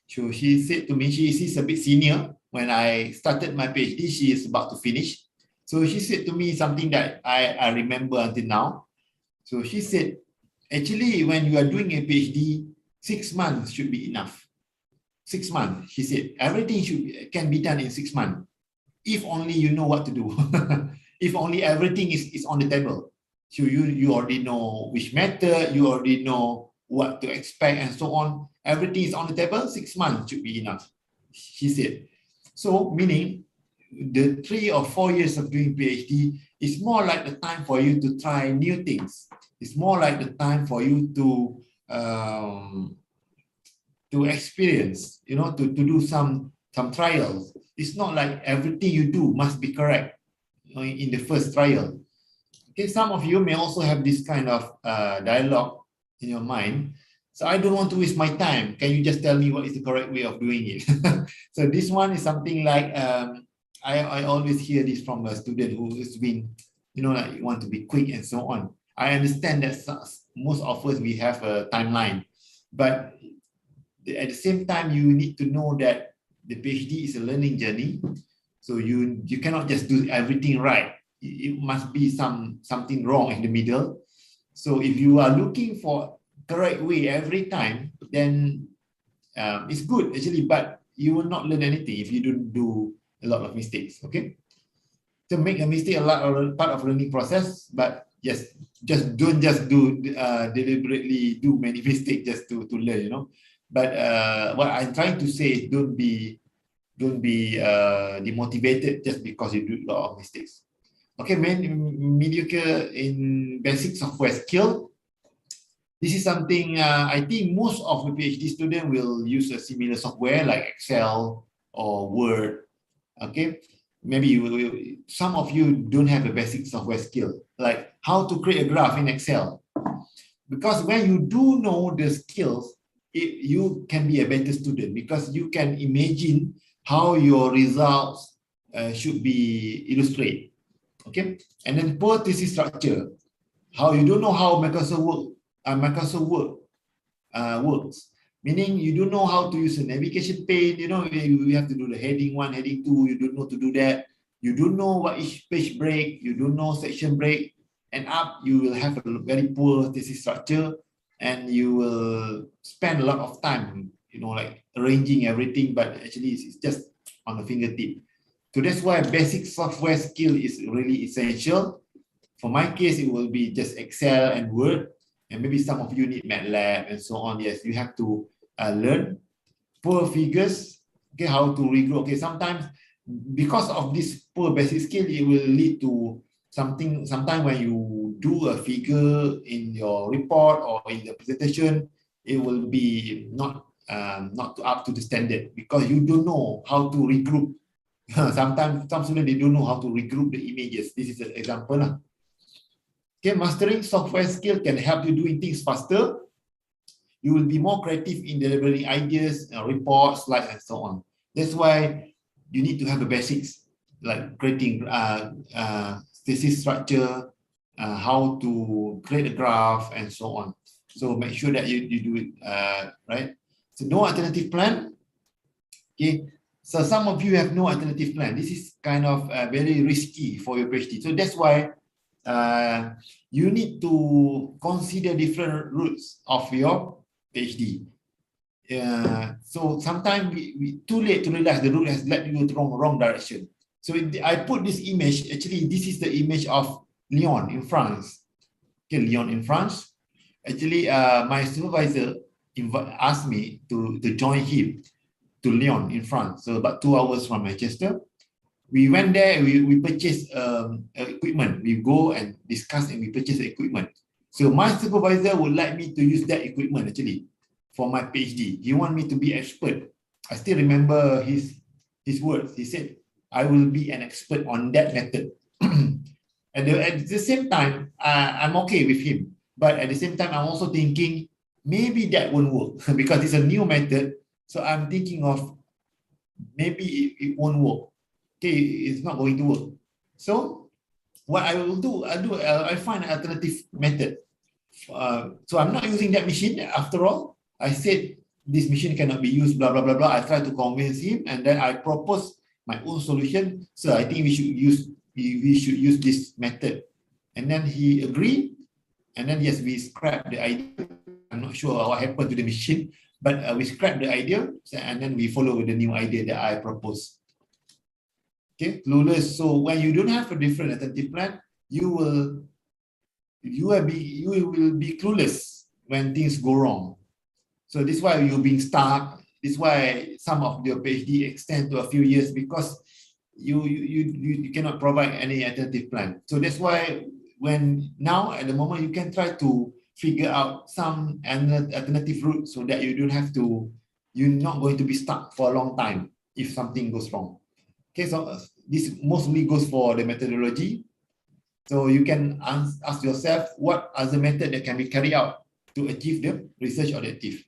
So she said to me, she's a bit senior. When I started my PhD, she is about to finish. So she said to me something that I remember until now. So she said, actually, when you are doing a PhD, 6 months should be enough. 6 months, she said, everything can be done in 6 months. If only you know what to do. If only everything is on the table. So you already know which method, you already know what to expect and so on. Everything is on the table, 6 months should be enough, she said. So meaning the 3 or 4 years of doing PhD is more like the time for you to try new things. It's more like the time for you to experience, you know, to do some trials. It's not like everything you do must be correct in the first trial. Okay, some of you may also have this kind of dialogue in your mind. So I don't want to waste my time. Can you just tell me what is the correct way of doing it? So this one is something like, I always hear this from a student who has been, you know, like you want to be quick and so on. I understand that most of us, we have a timeline, but at the same time, you need to know that the PhD is a learning journey. So you cannot just do everything right. It must be something wrong in the middle. So if you are looking for correct way every time, then it's good actually, but you will not learn anything if you don't do a lot of mistakes. Okay, so make a mistake a lot of part of learning process, but yes, don't do deliberately do many mistakes just to learn, you know. But what I'm trying to say is don't be demotivated just because you do a lot of mistakes. Okay, mediocre in basic software skill. This is something I think most of the PhD students will use a similar software like Excel or Word. Okay, maybe some of you don't have a basic software skill like how to create a graph in Excel. Because when you do know the skills, you can be a better student because you can imagine how your results should be illustrated. Okay, and then poor thesis structure. How you don't know how Microsoft works, meaning you don't know how to use a navigation pane. You know, you have to do the heading 1, heading 2. You don't know to do that. You don't know what each page break. You don't know section break. And you will have a very poor thesis structure, and you will spend a lot of time, you know, like arranging everything, but actually it's just on the fingertip. So that's why basic software skill is really essential. For my case, it will be just Excel and Word, and maybe some of you need MATLAB and so on. Yes, you have to learn. Poor figures, okay, how to regroup. Okay, sometimes because of this poor basic skill, it will lead to sometime when you do a figure in your report or in the presentation, it will be not up to the standard because you don't know how to regroup. Sometimes some students, they don't know how to regroup the images. This is an example. Okay, mastering software skill can help you doing things faster. You will be more creative in delivering ideas, reports, slides, and so on. That's why you need to have the basics like creating thesis structure, how to create a graph, and so on. So make sure that you do it right. So no alternative plan. Okay. So some of you have no alternative plan. This is kind of very risky for your PhD. So that's why you need to consider different routes of your PhD. So sometimes we too late to realize the route has led you to wrong direction. So I put this image. Actually, this is the image of Lyon in France. Okay, Lyon in France. Actually, my supervisor asked me to join him to Lyon in France. So about 2 hours from Manchester. We went there, we purchased equipment. We go and discuss and we purchase the equipment. So my supervisor would like me to use that equipment actually for my PhD. He want me to be expert. I still remember his words. He said, I will be an expert on that method. At the same time, I'm okay with him. But at the same time, I'm also thinking, maybe that won't work because it's a new method. So I'm thinking of maybe it won't work. Okay, it's not going to work. So what I will do, I find an alternative method. So I'm not using that machine after all. I said this machine cannot be used, blah, blah, blah, blah. I try to convince him, and then I propose my own solution. So I think we should use this method. And then he agreed. And then yes, we scrapped the idea. I'm not sure what happened to the machine, but we scrapped the idea, and then we follow the new idea that I proposed. Okay, clueless. So when you don't have a different alternative plan, you will be clueless when things go wrong. So this is why you're being stuck. This is why some of your PhD extend to a few years, because you cannot provide any alternative plan. So that's why when now at the moment you can try to figure out some alternative route so that you don't have to, you're not going to be stuck for a long time if something goes wrong. Okay, so this mostly goes for the methodology. So you can ask yourself, what other method that can be carried out to achieve the research objective?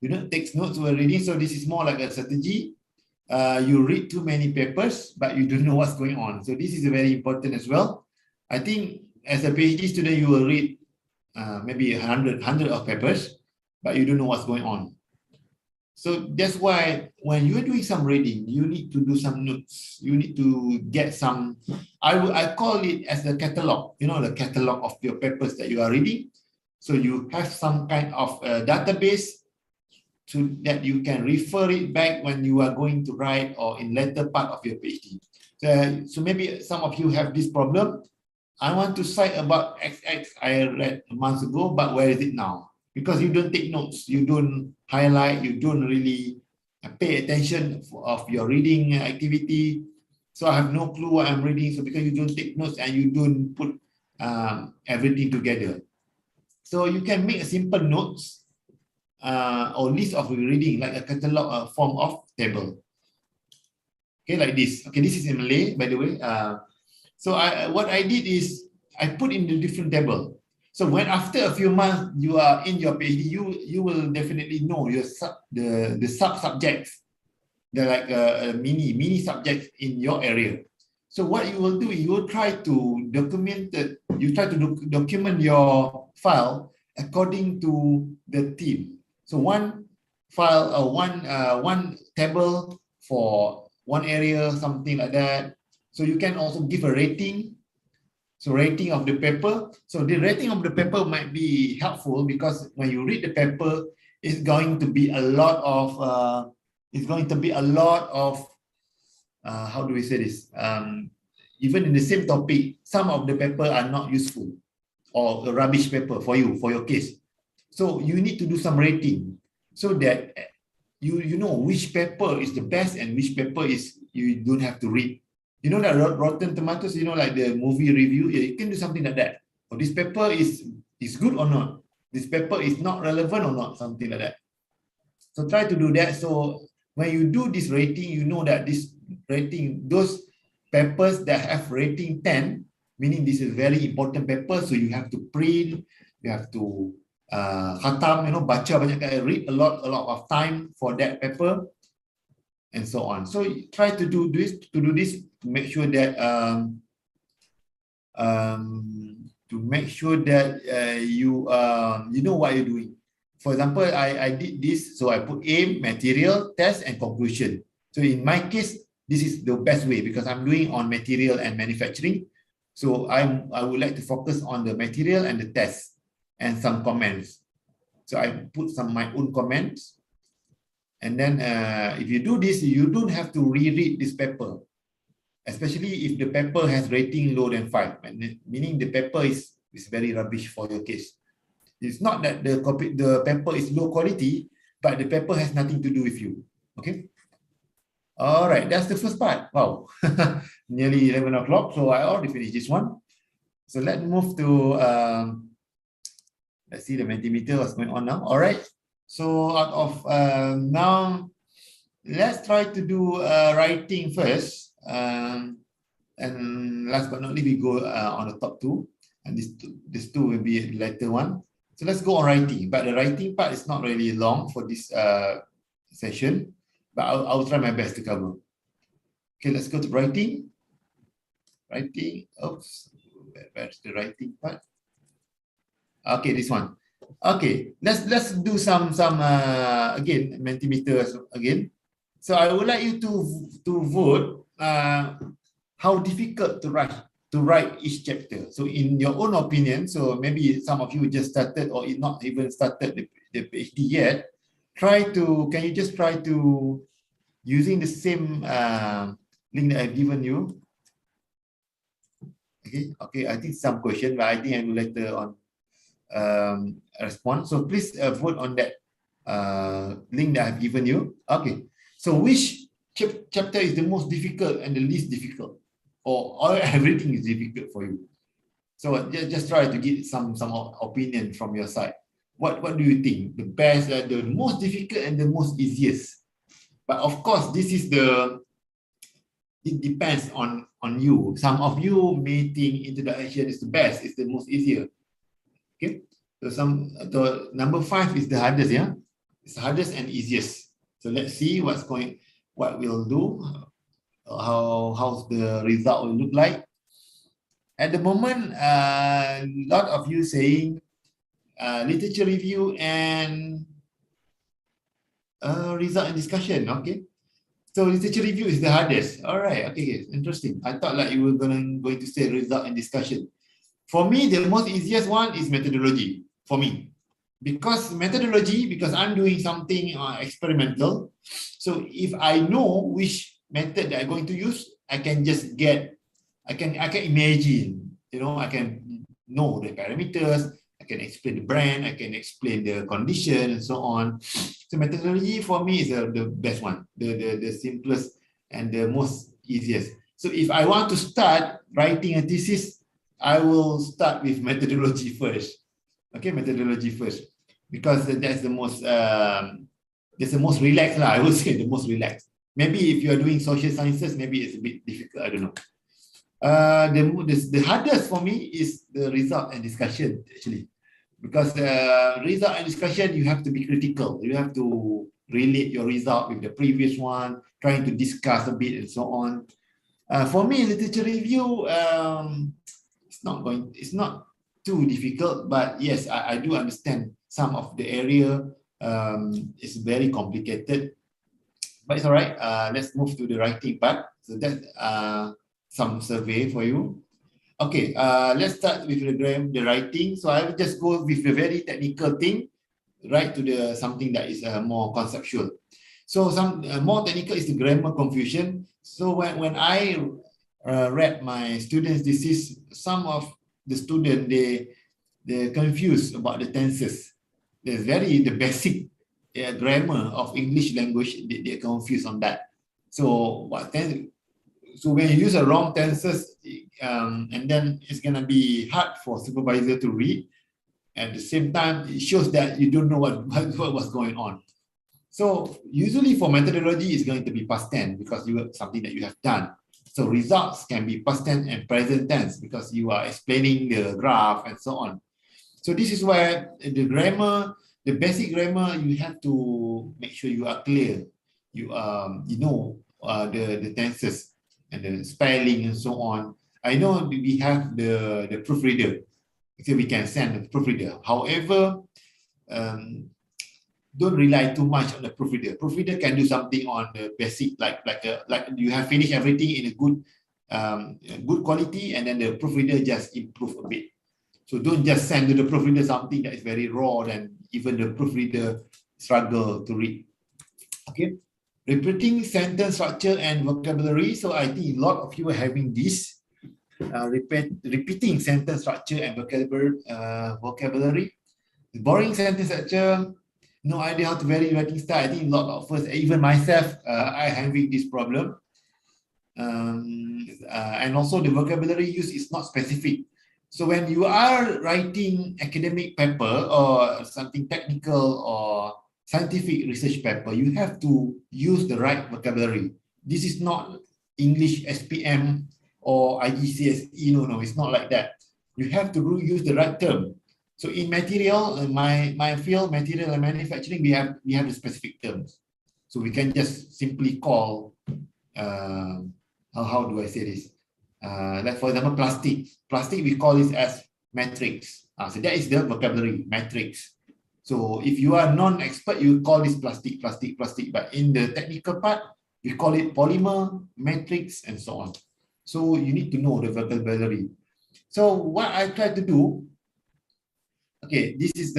You don't take notes while reading, so this is more like a strategy. You read too many papers, but you don't know what's going on. So this is very important as well. I think as a PhD student, you will read maybe 100 of papers, but you don't know what's going on. So that's why when you're doing some reading, you need to do some notes. You need to get some, I call it as the catalog, you know, the catalog of your papers that you are reading. So you have some kind of database so that you can refer it back when you are going to write or in later part of your PhD. So maybe some of you have this problem. I want to cite about XX I read a month ago, but where is it now? Because you don't take notes, you don't highlight, you don't really pay attention of your reading activity. So I have no clue what I'm reading. So because you don't take notes and you don't put everything together. So you can make a simple notes or list of reading, like a catalog form of table. Okay, like this. Okay, this is in Malay, by the way. So what I did is I put in the different table. So when after a few months you are in your PhD, you will definitely know your the sub-subjects. They're like a mini subjects in your area. So what you will do, you will try to document it. You try to document your file according to the theme. So one file or one table for one area, something like that. So you can also give a rating. So rating of the paper. So the rating of the paper might be helpful because when you read the paper, it's going to be a lot of how do we say this? Even in the same topic, some of the paper are not useful or a rubbish paper for you, for your case. So you need to do some rating so that you know which paper is the best and which paper is you don't have to read. You know that Rotten Tomatoes, you know, like the movie review, you can do something like that. Or this paper is good or not. This paper is not relevant or not, something like that. So try to do that. So when you do this rating, you know that this rating, those papers that have rating 10, meaning this is very important paper, so you have to print, you have to khatam, you know, baca banyak kali, read a lot of time for that paper, and so on. So try to do this to make sure that you know what you're doing. For example, I did this, so I put aim, material, test, and conclusion. So in my case, this is the best way because I'm doing on material and manufacturing. So I would like to focus on the material and the test and some comments. So I put some my own comments. And then if you do this, you don't have to reread this paper, especially if the paper has rating lower than 5, meaning the paper is very rubbish for your case. It's not that the paper is low quality, but the paper has nothing to do with you. Okay. All right, that's the first part. Wow, nearly 11 o'clock. So I already finished this one. So let's move to, let's see the Multimeter, what's going on now. All right. So out of now, let's try to do writing first. And last but not least, we go on the top two. And this two will be the later one. So let's go on writing. But the writing part is not really long for this session. But I'll try my best to cover. Okay, let's go to writing. writing. Oops, where's the writing part? Okay, this one. Okay, let's do some again Multimeter again. So I would like you to vote how difficult to write each chapter. So in your own opinion, so maybe some of you just started or not even started the PhD yet. Can you just try to using the same link that I've given you? Okay, I think some question, but I think I will later on respond. So please vote on that link that I've given you. Okay, so which chapter is the most difficult and the least difficult, or everything is difficult for you? So just try to get some opinion from your side. What do you think? The best, the most difficult and the most easiest? But of course, it depends on you. Some of you may think introduction is the best, it's the most easier. Okay, so number 5 is the hardest, yeah? It's the hardest and easiest. So let's see what we'll do, how's the result will look like. At the moment, a lot of you saying literature review and result and discussion, okay? So literature review is the hardest. All right, okay, interesting. I thought like you were going to say result and discussion. For me, the most easiest one is methodology, for me. Because I'm doing something experimental. So if I know which method that I'm going to use, I can just I can imagine, I can know the parameters, I can explain the brand, I can explain the condition and so on. So methodology for me is the best one, the simplest and the most easiest. So if I want to start writing a thesis, I will start with methodology first. Okay, methodology first, because that's the most relaxed, I would say the most relaxed. Maybe if you are doing social sciences, maybe it's a bit difficult, I don't know. The hardest for me is the result and discussion, actually. Because result and discussion, you have to be critical. You have to relate your result with the previous one, trying to discuss a bit and so on. For me, literature review, it's not too difficult, but yes, I do understand some of the area is very complicated. But it's all right. Let's move to the writing part. So that's some survey for you. Okay, let's start with the writing. So I will just go with the very technical thing, right to something that is more conceptual. So some more technical is the grammar confusion. So when I read my students, this is some of the students, they're confused about the tenses. There's the basic grammar of English language, they're confused on that. So so when you use the wrong tenses, and then it's gonna be hard for supervisor to read. At the same time, it shows that you don't know what was going on. So usually for methodology, it's going to be past tense because you have something that you have done. So results can be past tense and present tense because you are explaining the graph and so on. So this is where the grammar, the basic grammar, you have to make sure you are clear. You know the tenses and the spelling and so on. I know we have the proofreader, so we can send the proofreader. However, don't rely too much on the proofreader. Proofreader can do something on the basic, like you have finished everything in a good quality, and then the proofreader just improve a bit. So don't just send to the proofreader something that is very raw, and even the proofreader struggle to read. Okay, repeating sentence structure and vocabulary. So I think a lot of you are having this repeating sentence structure and vocabulary. Boring sentence structure. No idea how to vary writing style. I think a lot of us, even myself, I having this problem. And also the vocabulary use is not specific. So when you are writing academic paper or something technical or scientific research paper, you have to use the right vocabulary. This is not English SPM or IGCSE. No, it's not like that. You have to use the right term. So in material, my field, material and manufacturing, we have the specific terms. So we can just simply call, how do I say this? Like for example, plastic. Plastic, we call it as matrix. So that is the vocabulary, matrix. So if you are non-expert, you call this plastic. But in the technical part, we call it polymer, matrix, and so on. So you need to know the vocabulary. So what I try to do, okay, this is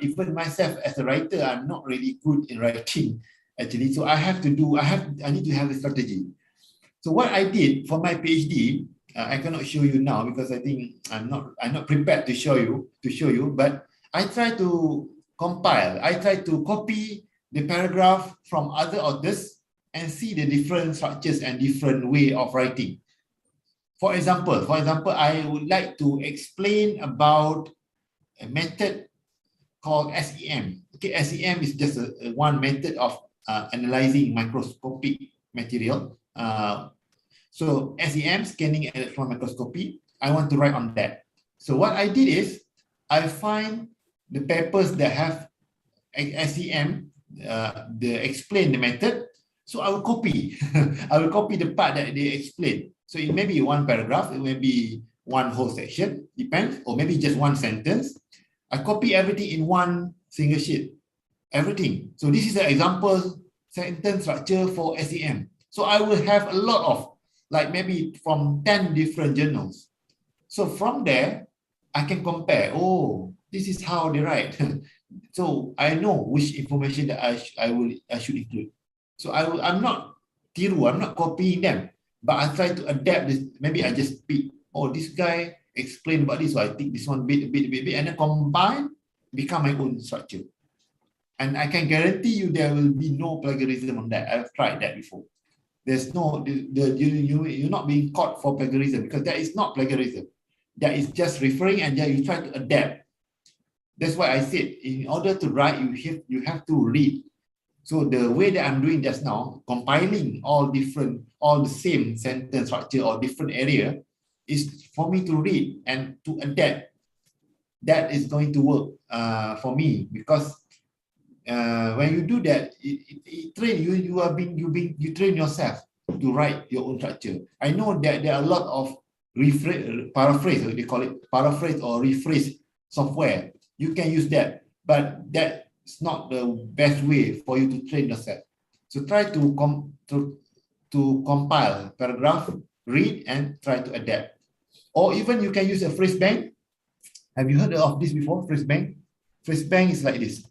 even myself as a writer, I'm not really good in writing actually. So I need to have a strategy. So what I did for my PhD, I cannot show you now because I think I'm not prepared to show you, but I try to compile, I try to copy the paragraph from other authors and see the different structures and different way of writing. For example, I would like to explain about a method called SEM. Okay, SEM is just one method of analyzing microscopic material. So SEM, scanning electron microscopy, I want to write on that. So what I did is, I find the papers that have SEM, they explain the method. So I will copy. I will copy the part that they explain. So it may be one paragraph, it may be one whole section, depends, or maybe just one sentence. I copy everything in one single sheet, everything. So this is an example sentence structure for SEM. So I will have a lot of, like maybe from 10 different journals. So from there, I can compare, oh, this is how they write. So I know which information that I should include. So I'm not tiru, I'm not copying them, but I try to adapt this. Maybe I just pick, oh, this guy explained about this, so I take this one bit, and then combine, become my own structure. And I can guarantee you there will be no plagiarism on that. I've tried that before. There's no, you're not being caught for plagiarism because that is not plagiarism. That is just referring and then you try to adapt. That's why I said, in order to write, you have to read. So the way that I'm doing just now, compiling all the same sentence structure or different area, is for me to read and to adapt. That is going to work for me because when you do that, it train you train yourself to write your own structure. I know that there are a lot of paraphrase, they call it paraphrase or rephrase software. You can use that, but that's not the best way for you to train yourself. So try to compile paragraph, read, and try to adapt. Or even you can use a phrase bank. Have you heard of this before? Phrase bank. Phrase bank is like this.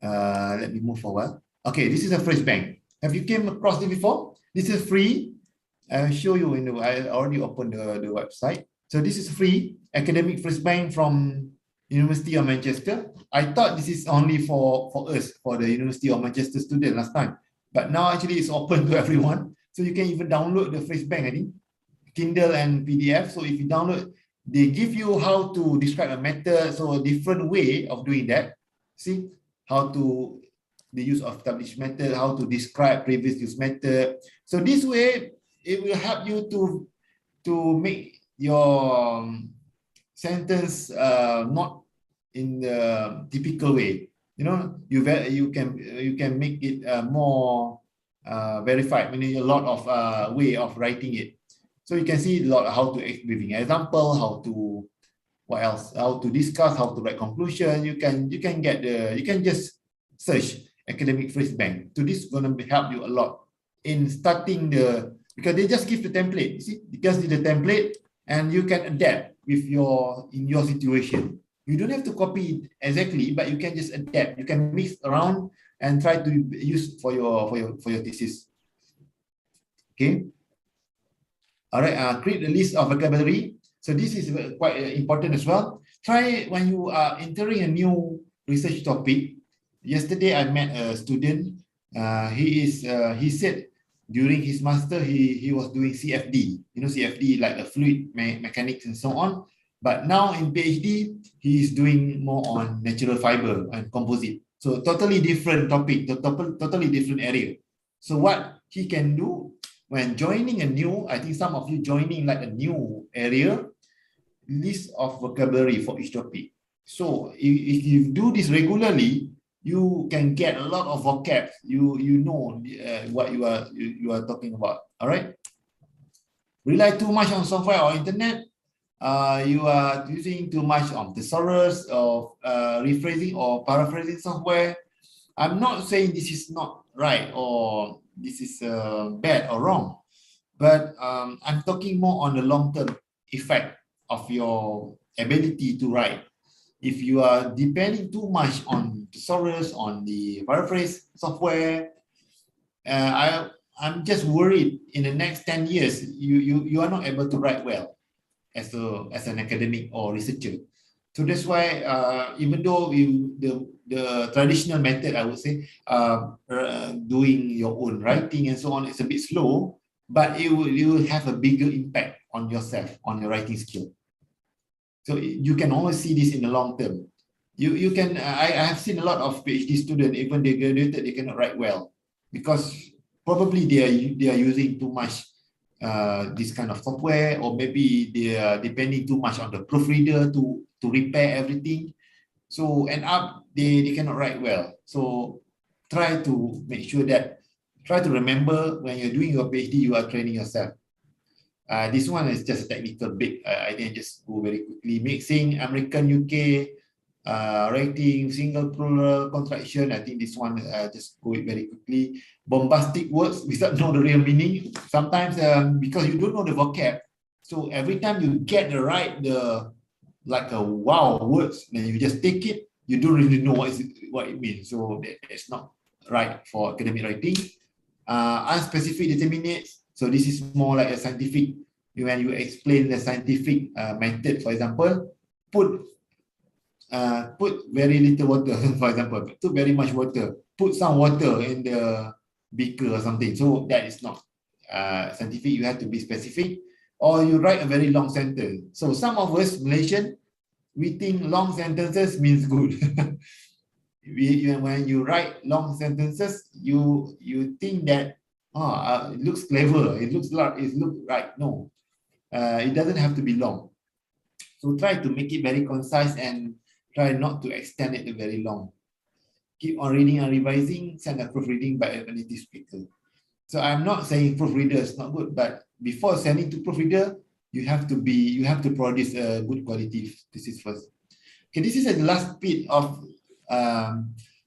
Let me move forward. Okay, this is a phrase bank. Have you came across this before? This is free. I'll show you I already opened the website. So this is free academic phrase bank from University of Manchester. I thought this is only for us, for the University of Manchester student last time, but now actually it's open to everyone. So you can even download the phrase bank, I think, Kindle and PDF. So if you download, they give you how to describe a method, so a different way of doing that. See how to the use of established method, how to describe previous use method. So this way, it will help you to make your sentence not in the typical way. You know, you can make it more verified, meaning a lot of way of writing it. So you can see a lot of how to giving example, how to what else, how to discuss, how to write conclusion. You can just search academic phrase bank. So this is going to help you a lot in starting because they just give the template. You see, because the template and you can adapt with in your situation. You don't have to copy it exactly, but you can just adapt. You can mix around and try to use for your thesis. Okay. All right. Create a list of vocabulary. So this is quite important as well. Try when you are entering a new research topic. Yesterday I met a student. He said during his master he was doing CFD. You know, CFD like the fluid mechanics and so on. But now in PhD he is doing more on natural fiber and composite. So totally different topic, totally different area. So what he can do when joining a new, I think some of you joining like a new area, list of vocabulary for each topic. So if you do this regularly, you can get a lot of vocab. You know what you are talking about. All right. rely too much on software or internet, you are using too much on thesaurus or rephrasing or paraphrasing software. I'm not saying this is not right or this is bad or wrong, but I'm talking more on the long-term effect of your ability to write. If you are depending too much on thesaurus, on the paraphrase software, I'm just worried in the next 10 years, you are not able to write well as an academic or researcher. So that's why even though the traditional method, I would say, doing your own writing and so on, it's a bit slow, but you will have a bigger impact on yourself, on your writing skill. So you can always see this in the long term. You can, I have seen a lot of PhD students, even they graduated, they cannot write well because probably they are using too much this kind of software, or maybe they are depending too much on the proofreader to repair everything. So end up they cannot write well. So try to make sure that, try to remember when you're doing your PhD, you are training yourself. This one is just a technical bit. I think I just go very quickly. Mixing American UK, writing single plural contraction. I think this one just go it very quickly. Bombastic words without know the real meaning. Sometimes because you don't know the vocab, so every time you get the right like a wow words, then you just take it. You don't really know what it means. So that's not right for academic writing. Unspecific determinates. So this is more like a scientific, when you explain the scientific method, for example, put very little water, for example, put very much water, put some water in the beaker or something. So that is not scientific. You have to be specific, or you write a very long sentence. So some of us Malaysian, we think long sentences means good. When you write long sentences, you think that it looks clever, it looks right. No, it doesn't have to be long. So try to make it very concise and try not to extend it very long. Keep on reading and revising, send a proofreading by a native speaker. So I'm not saying proofreader is not good, but before sending to proofreader, you have to produce a good quality. This is first. Okay, this is the last bit of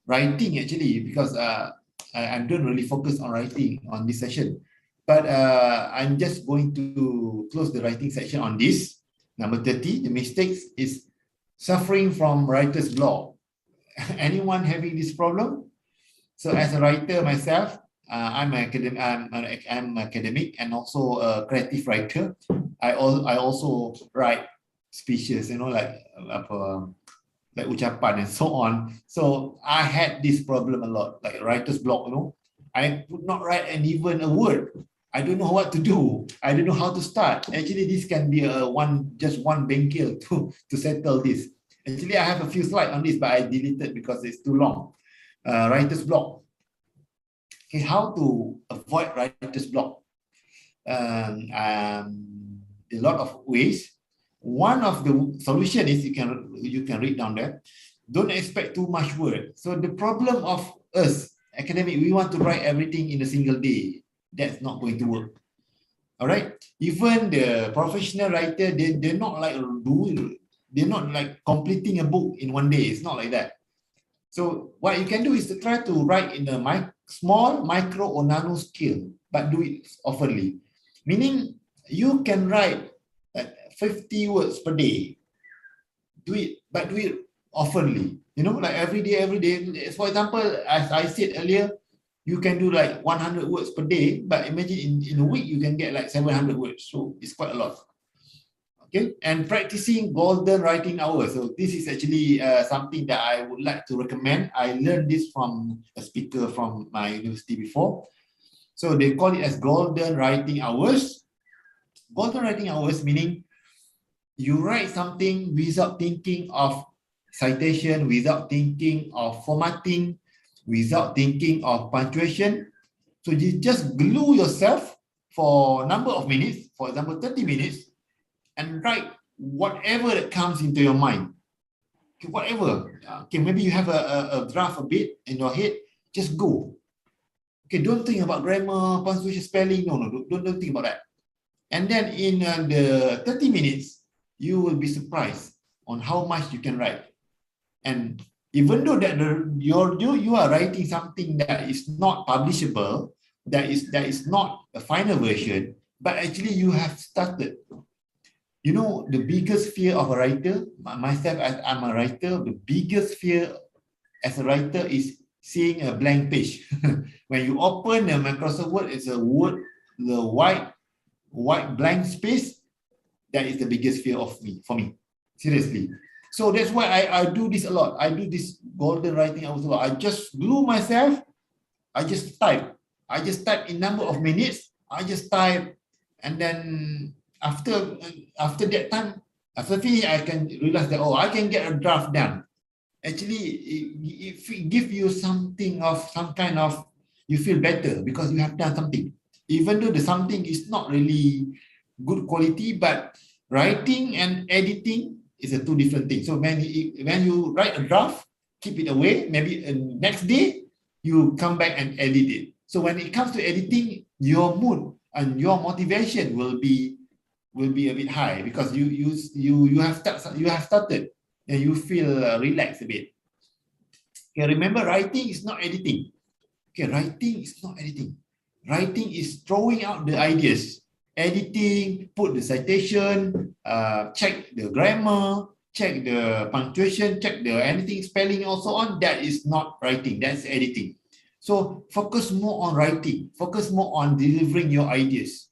writing actually, because I don't really focus on writing on this session, but I'm just going to close the writing section on this. Number 30, the mistakes is suffering from writer's block. Anyone having this problem? So as a writer myself, I'm an academic and also a creative writer. I also write speeches, like ucapan and so on. So I had this problem a lot, like writer's block. I could not write even a word. I don't know what to do. I don't know how to start. Actually, this can be just one bengkel to settle this. Actually, I have a few slides on this, but I deleted because it's too long. Writer's block. Okay, how to avoid writer's block? A lot of ways. One of the solution is you can read down there. Don't expect too much word. So the problem of us academic, we want to write everything in a single day. That's not going to work. All right. Even the professional writer, they're not like completing a book in one day. It's not like that. So what you can do is to try to write in a small, micro, or nano scale, but do it oftenly. Meaning you can write 50 words per day. Do it oftenly. Like every day. For example, as I said earlier, you can do like 100 words per day, but imagine in a week you can get like 700 words. So it's quite a lot. Okay, and practicing golden writing hours. So this is actually something that I would like to recommend. I learned this from a speaker from my university before. So they call it as golden writing hours. Golden writing hours meaning you write something without thinking of citation, without thinking of formatting, without thinking of punctuation. So you just glue yourself for a number of minutes, for example, 30 minutes, and write whatever that comes into your mind. Okay, whatever. Okay, maybe you have a draft a bit in your head, just go. Okay, don't think about grammar, punctuation, spelling. No, don't think about that. And then in the 30 minutes, you will be surprised on how much you can write. And even though that you are writing something that is not publishable, that is not a final version, but actually you have started. You know, the biggest fear of a writer, myself as I'm a writer, the biggest fear as a writer is seeing a blank page. When you open the Microsoft Word, it's a word, the white blank space. That is the biggest fear for me, seriously. So that's why I do this a lot. I do this golden writing hours a lot. I just glue myself. I just type. I just type in number of minutes. I just type, and then after that time, after finish, I can realize that, oh, I can get a draft done. Actually, it gives you some kind of, you feel better because you have done something. Even though the something is not really good quality, but writing and editing is a two different things. So when you write a draft, keep it away. Maybe next day you come back and edit it. So when it comes to editing, your mood and your motivation will be a bit high because you have started and you feel relaxed a bit. Okay, remember, writing is not editing. Okay, writing is not editing. Writing is throwing out the ideas. Editing, put the citation, check the grammar, check the punctuation, check the anything spelling and so on. That is not writing, that's editing. So focus more on writing, focus more on delivering your ideas.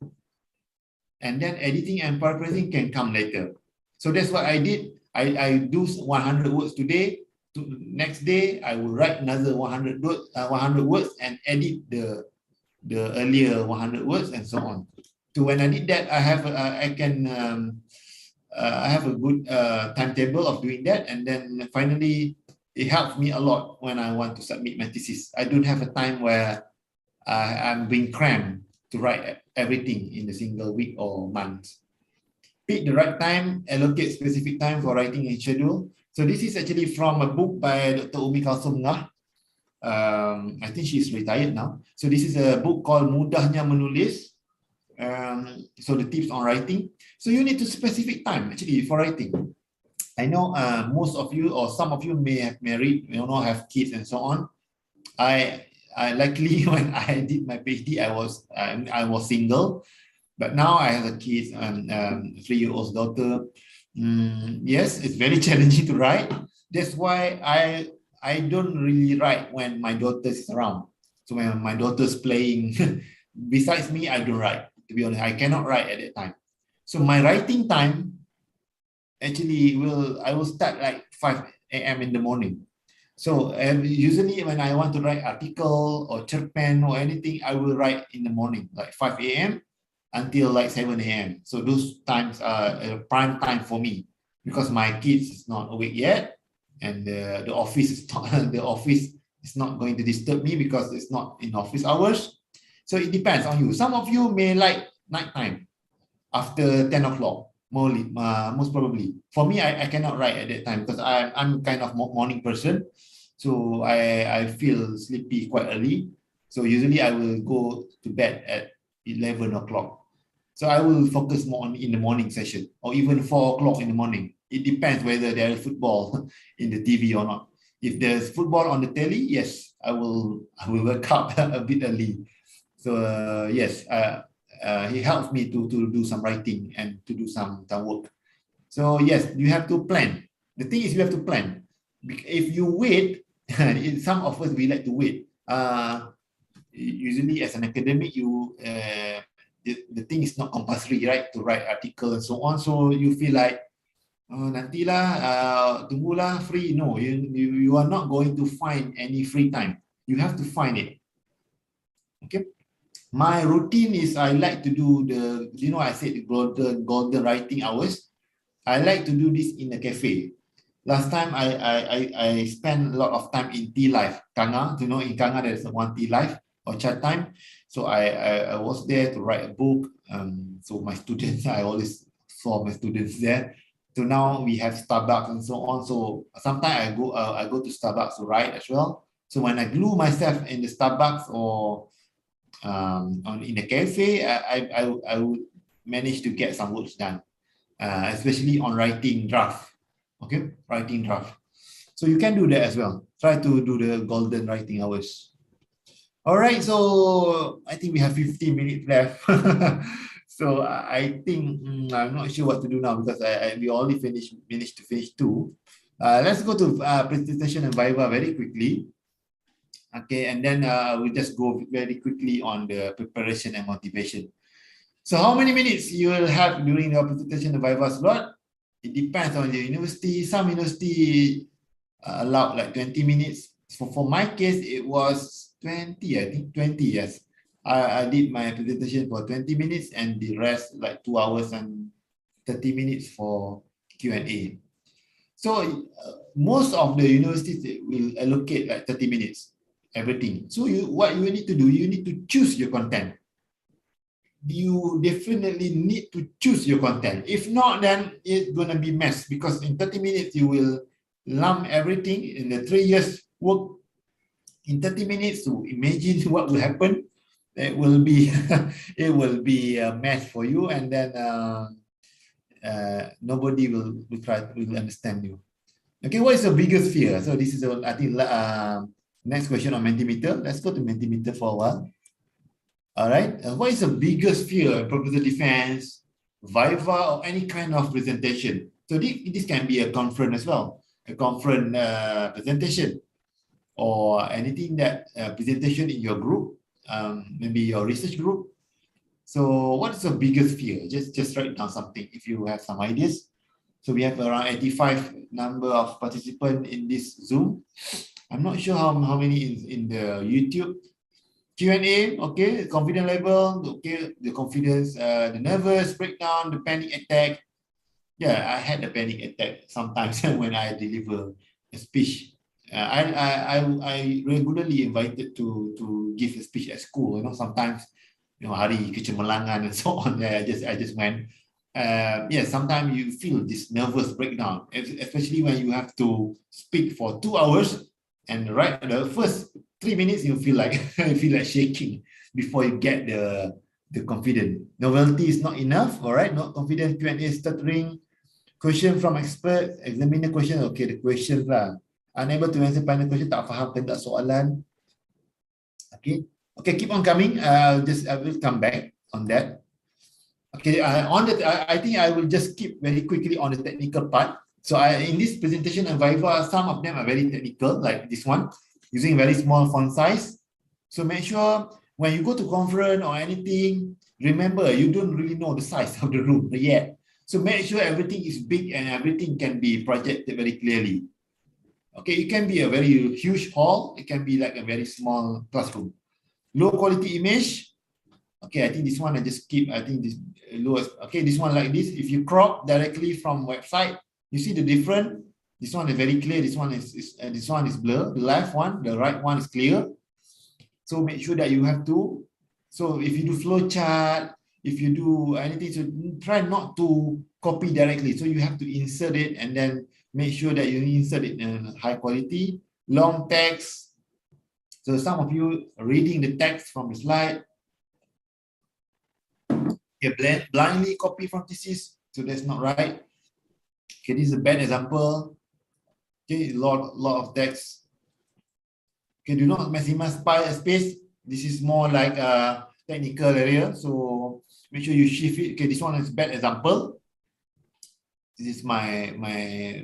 And then editing and paraphrasing can come later. So that's what I did. I do 100 words today. Next day, I will write another 100 words and edit the earlier 100 words and so on. So when I did that, I have a good timetable of doing that, and then finally it helps me a lot when I want to submit my thesis. I don't have a time where I'm being crammed to write everything in a single week or month. Pick the right time, allocate specific time for writing and schedule. So this is actually from a book by Dr. Umi Kalsum Ngah. I think she's retired now. So this is a book called Mudahnya Menulis. So the tips on writing. So you need to specific time actually for writing. I know most of you or some of you may have married, have kids and so on. I luckily when I did my PhD, I was single, but now I have a kid and 3-year-old daughter. Yes, it's very challenging to write. That's why I don't really write when my daughter is around. So when my daughter's playing besides me, I don't write. To be honest, I cannot write at that time. So my writing time actually I will start like 5 a.m. in the morning. So usually when I want to write article or cerpen or anything, I will write in the morning, like 5 a.m. until like 7 a.m. So those times are a prime time for me because my kids is not awake yet, and the office is not going to disturb me because it's not in office hours. So it depends on you. Some of you may like nighttime after 10 o'clock, most probably. For me, I cannot write at that time because I'm kind of morning person. So I feel sleepy quite early. So usually I will go to bed at 11 o'clock. So I will focus more on in the morning session or even 4 o'clock in the morning. It depends whether there is football in the TV or not. If there's football on the telly, yes, I will wake up a bit early. So yes, he helps me to do some writing and to do some work. So yes, you have to plan. The thing is you have to plan. If you wait, some of us, we like to wait. Usually as an academic, the thing is not compulsory, right, to write article and so on. So you feel like, nantilah, tunggulah, free. No, you are not going to find any free time. You have to find it. Okay. My routine is I like to do I said the golden writing hours. I like to do this in a cafe. Last time I spent a lot of time in Tea Life, Kanga. In Kanga there's one Tea Life or chat time. So I was there to write a book. So my students, I always saw my students there. So now we have Starbucks and so on. So sometimes I go to Starbucks to write as well. So when I glue myself in the Starbucks or in a cafe, I would manage to get some works done, especially on writing draft. Okay, writing draft. So you can do that as well. Try to do the golden writing hours. All right, so I think we have 15 minutes left. So I think I'm not sure what to do now because we only managed to finish 2. Let's go to presentation and Viva very quickly. Okay, and then we'll just go very quickly on the preparation and motivation. So how many minutes you will have during your presentation and Viva slot? It depends on the university. Some university allowed like 20 minutes. So for my case, it was 20, I think 20, yes. I did my presentation for 20 minutes and the rest like 2 hours and 30 minutes for Q&A. So most of the universities will allocate like 30 minutes, everything. So what you need to do, you need to choose your content. You definitely need to choose your content. If not, then it's gonna be mess because in 30 minutes, you will lump everything in the 3 years work in 30 minutes. So imagine what will happen. It will be it will be a mess for you, and then nobody will understand you. Okay, what is the biggest fear? So this is I think next question on Multimeter. Let's go to Multimeter for a while. All right, what is the biggest fear in proposal defense, Viva, or any kind of presentation? So this can be a conference as well, a conference presentation, or anything that presentation in your group, maybe your research group. So what is the biggest fear? Just write down something if you have some ideas. So we have around 85 number of participants in this Zoom. I'm not sure how many in the YouTube. Q&A, okay, confidence level, okay, the confidence, the nervous breakdown, the panic attack. Yeah, I had a panic attack sometimes when I deliver a speech. I regularly invited to give a speech at school. You know, sometimes, you know, hari kecemerlangan and so on. Yeah, I just went. Yeah, sometimes you feel this nervous breakdown, especially when you have to speak for 2 hours, and right the first 3 minutes you feel like shaking before you get the confidence. Novelty is not enough. All right, not confident. Q&A stuttering. Question from expert. Examiner question. Okay, the questions lah. Unable to answer panel question, tak faham tak soalan. Okay, keep on coming. I will come back on that. Okay, I think I will just keep very quickly on the technical part. So in this presentation and Viva, some of them are very technical, like this one, using very small font size. So make sure when you go to conference or anything, remember you don't really know the size of the room yet. So make sure everything is big and everything can be projected very clearly. Okay, it can be a very huge hall. It can be like a very small classroom. Low quality image. Okay, I think this one I just keep. I think this lowest. Okay, this one like this. If you crop directly from website, you see the difference. This one is very clear. This one is blur. The left one, the right one is clear. So make sure that you have to. So if you do flow chart, if you do anything, so try not to copy directly. So you have to insert it and then make sure that you insert it in high quality, long text. So some of you are reading the text from the slide. Okay, blindly copy from thesis. So that's not right. Okay, this is a bad example. Okay, a lot of text. Okay, do not maximize space. This is more like a technical area. So make sure you shift it. Okay, this one is bad example. This is my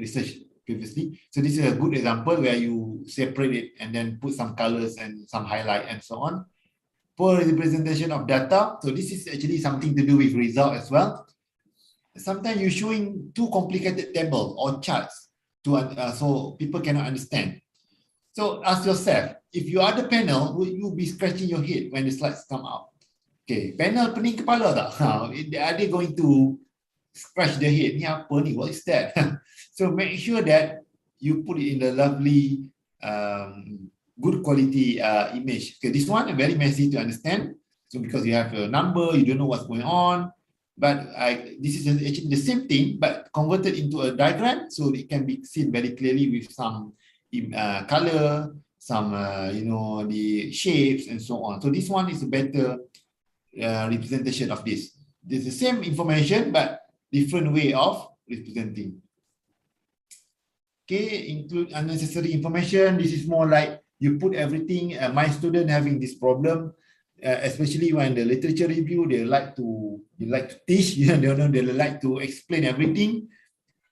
research previously. So this is a good example where you separate it and then put some colors and some highlight and so on. Poor representation of data. So this is actually something to do with result as well. Sometimes you're showing too complicated table or charts to so people cannot understand. So ask yourself, if you are the panel, will you be scratching your head when the slides come out? Okay, panel pening kepala tak? Are they going to scratch their head? Ni apa ni? What is that? So make sure that you put it in the lovely, good quality image. Okay, this one is very messy to understand. So because you have a number, you don't know what's going on. But this is actually the same thing, but converted into a diagram, so it can be seen very clearly with some color, some you know, the shapes and so on. So this one is a better representation of this. There's the same information, but different way of representing. Okay, include unnecessary information. This is more like you put everything. My student having this problem, especially when the literature review, they like to teach. They like to explain everything.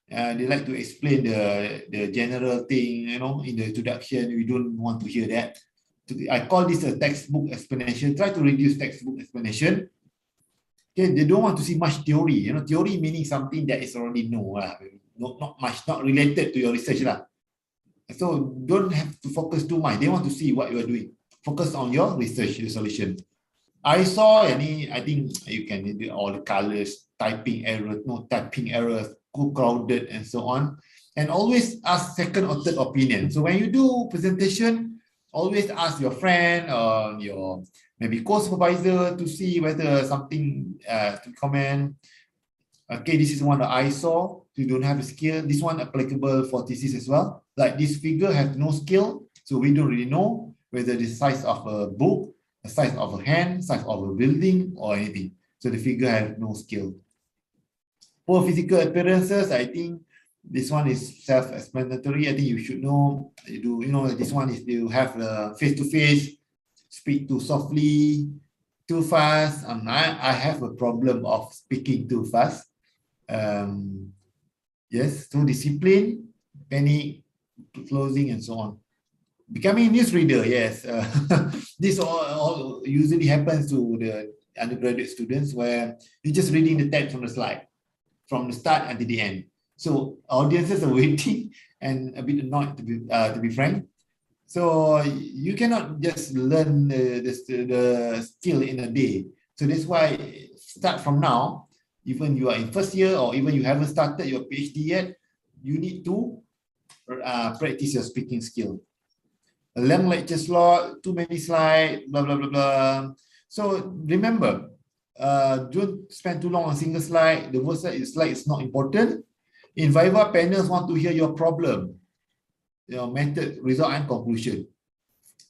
They like to explain the general thing. In the introduction, we don't want to hear that. I call this a textbook explanation. Try to reduce textbook explanation. Okay, they don't want to see much theory. Theory meaning something that is already known. Not much, not related to your research lah. So don't have to focus too much. They want to see what you are doing. Focus on your research, your solution. I saw any. I think you can do all the colors, typing errors, typing errors, too crowded, and so on. And always ask second or third opinion. So when you do presentation, always ask your friend or your maybe co-supervisor to see whether something to comment. Okay, this is one that I saw. You don't have a scale. This one applicable for thesis as well. Like this figure has no scale, so we don't really know whether the size of a book, the size of a hand, size of a building, or anything. So the figure has no scale. For physical appearances, I think this one is self-explanatory. I think you should know. This one is you have the face-to-face, speak too softly, too fast. I have a problem of speaking too fast. Yes, so discipline, panic, closing, and so on. Becoming a newsreader, yes. This all usually happens to the undergraduate students where you're just reading the text from the slide, from the start until the end. So audiences are waiting and a bit annoyed, to be frank. So you cannot just learn the skill in a day. So that's why start from now. Even you are in first year or even you haven't started your PhD yet, you need to practice your speaking skill. A long lecture slot, too many slides, blah, blah, blah, blah. So remember, don't spend too long on a single slide. The first slide is not important. In Viva, panels want to hear your problem, your method, result, and conclusion.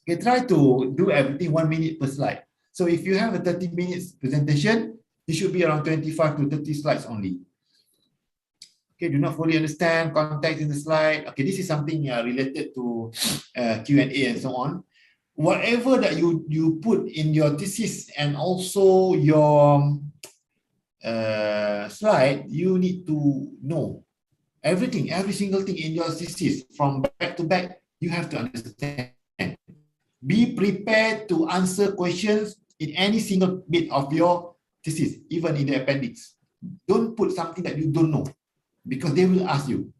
Okay, try to do everything 1 minute per slide. So if you have a 30 minutes presentation, it should be around 25 to 30 slides only. Okay, do not fully understand context in the slide. Okay, this is something related to Q&A and so on. Whatever that you put in your thesis and also your slide, you need to know everything, every single thing in your thesis from back to back. You have to understand. Be prepared to answer questions in any single bit of your thesis, even in the appendix. Don't put something that you don't know, because they will ask you.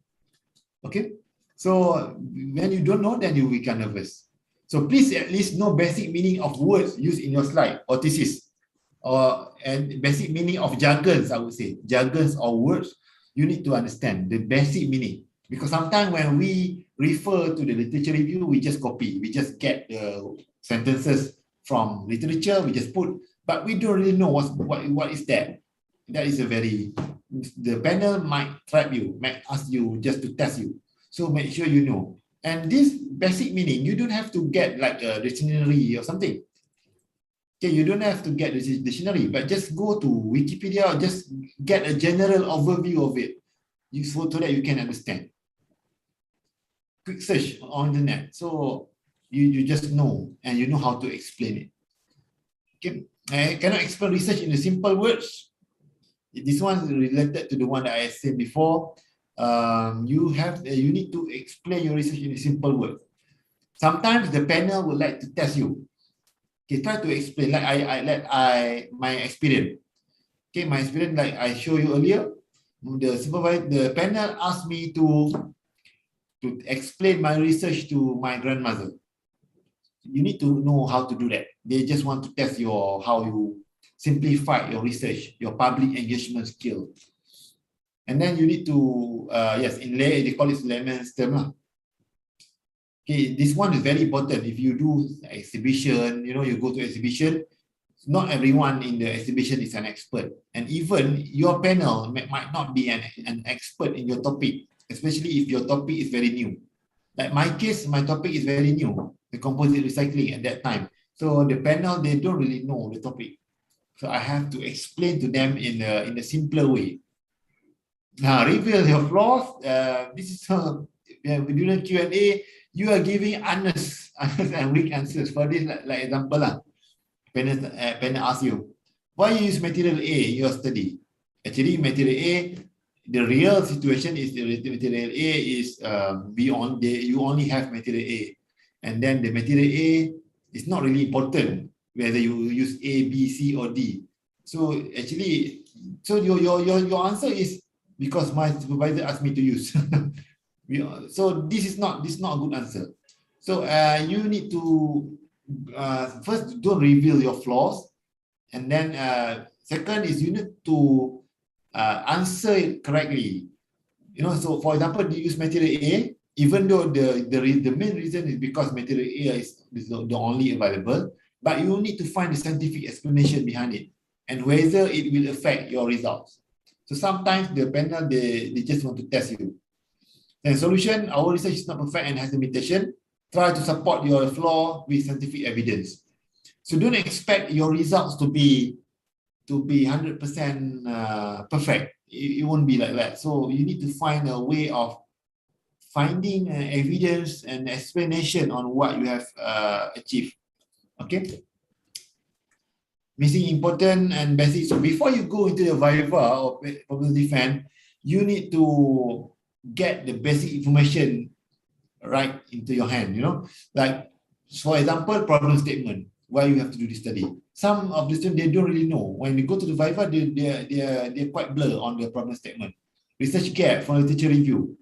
Okay, so when you don't know, then you become nervous. So please at least know basic meaning of words used in your slide or thesis, and basic meaning of jargons. I would say jargons or words. You need to understand the basic meaning, because sometimes when we refer to the literature review, we just copy, we just get the sentences from literature, we just put, but we don't really know what is that. That is the panel might trap you, might ask you just to test you. So make sure you know. And this basic meaning, you don't have to get like a dictionary or something. Okay, you don't have to get the dictionary, but just go to Wikipedia or just get a general overview of it, so that you can understand. Quick search on the net, so you just know, and you know how to explain it. Okay, I cannot explain research in the simple words. This one is related to the one that I said before. You need to explain your research in a simple word. Sometimes the panel would like to test you. Okay, try to explain like my experience. Okay, my experience, like I showed you earlier, the panel asked me to explain my research to my grandmother. You need to know how to do that. They just want to test how you simplify your research, your public engagement skill. And then you need to, they call it layman's term. Okay, this one is very important. If you do exhibition, you go to exhibition, not everyone in the exhibition is an expert. And even your panel might not be an expert in your topic, especially if your topic is very new. Like my case, my topic is very new, the composite recycling at that time. So the panel, they don't really know the topic. So I have to explain to them in a simpler way. Now, reveal your flaws. This is during Q&A, you are giving honest and weak answers. For this, like example, panel ask you, why you use material A in your study? Actually, material A, the real situation is the material A is you only have material A, and then the material A is not really important whether you use A, B, C, or D. So actually, so your answer is because my supervisor asked me to use. So this is not a good answer. So you need to first don't reveal your flaws, and then second is you need to answer it correctly. You know, so for example, you use material A, even though the main reason is because material A is the only available, but you need to find the scientific explanation behind it and whether it will affect your results. So sometimes the panel, they just want to test you. And solution, our research is not perfect and has limitation. Try to support your flaw with scientific evidence. So don't expect your results to be 100% perfect. It won't be like that. So you need to find a way of finding evidence and explanation on what you have achieved. Okay. Missing important and basic. So before you go into the Viva or problem defense, you need to get the basic information right into your hand. You know, like for example, problem statement. Why you have to do this study? Some of the students, they don't really know. When you go to the Viva, they're quite blur on the problem statement. Research gap for the teacher review.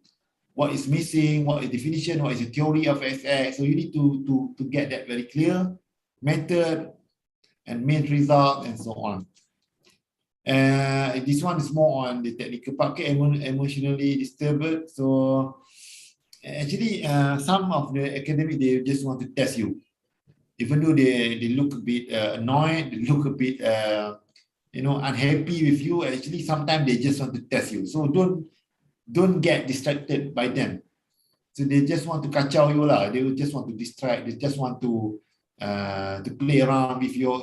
What is missing? What is definition? What is the theory of XX? So you need to get that very clear. Method and main result and so on. This one is more on the technical part. Okay, emotionally disturbed. So actually, some of the academic, they just want to test you. Even though they look a bit annoyed, they look a bit unhappy with you. Actually, sometimes they just want to test you. So don't get distracted by them. So they just want to kacau you lah. They will just want to distract. They just want to play around with you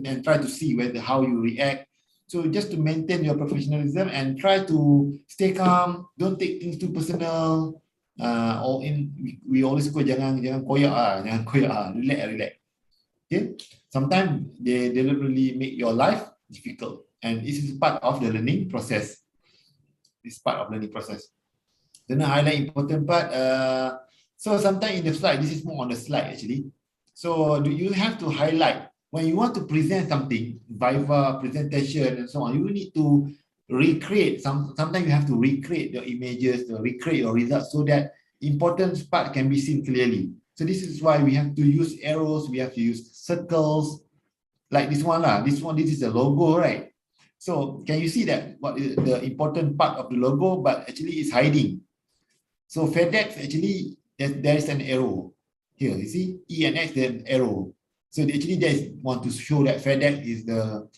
and try to see how you react. So just to maintain your professionalism and try to stay calm. Don't take things too personal. We always go jangan koyak relax. Okay. Sometimes they deliberately make your life difficult, and this is part of the learning process. It's part of learning process. Then I highlight important part. So sometimes in the slide, this is more on the slide actually. So you have to highlight when you want to present something, Viva presentation and so on. You need to recreate. Sometimes you have to recreate the images, to recreate your results so that important part can be seen clearly. So this is why we have to use arrows. We have to use circles, like this one lah. This is the logo, right? So can you see that what is the important part of the logo, but actually it's hiding. So FedEx actually there is an arrow here. You see E and X, then arrow. So actually they want to show that FedEx is the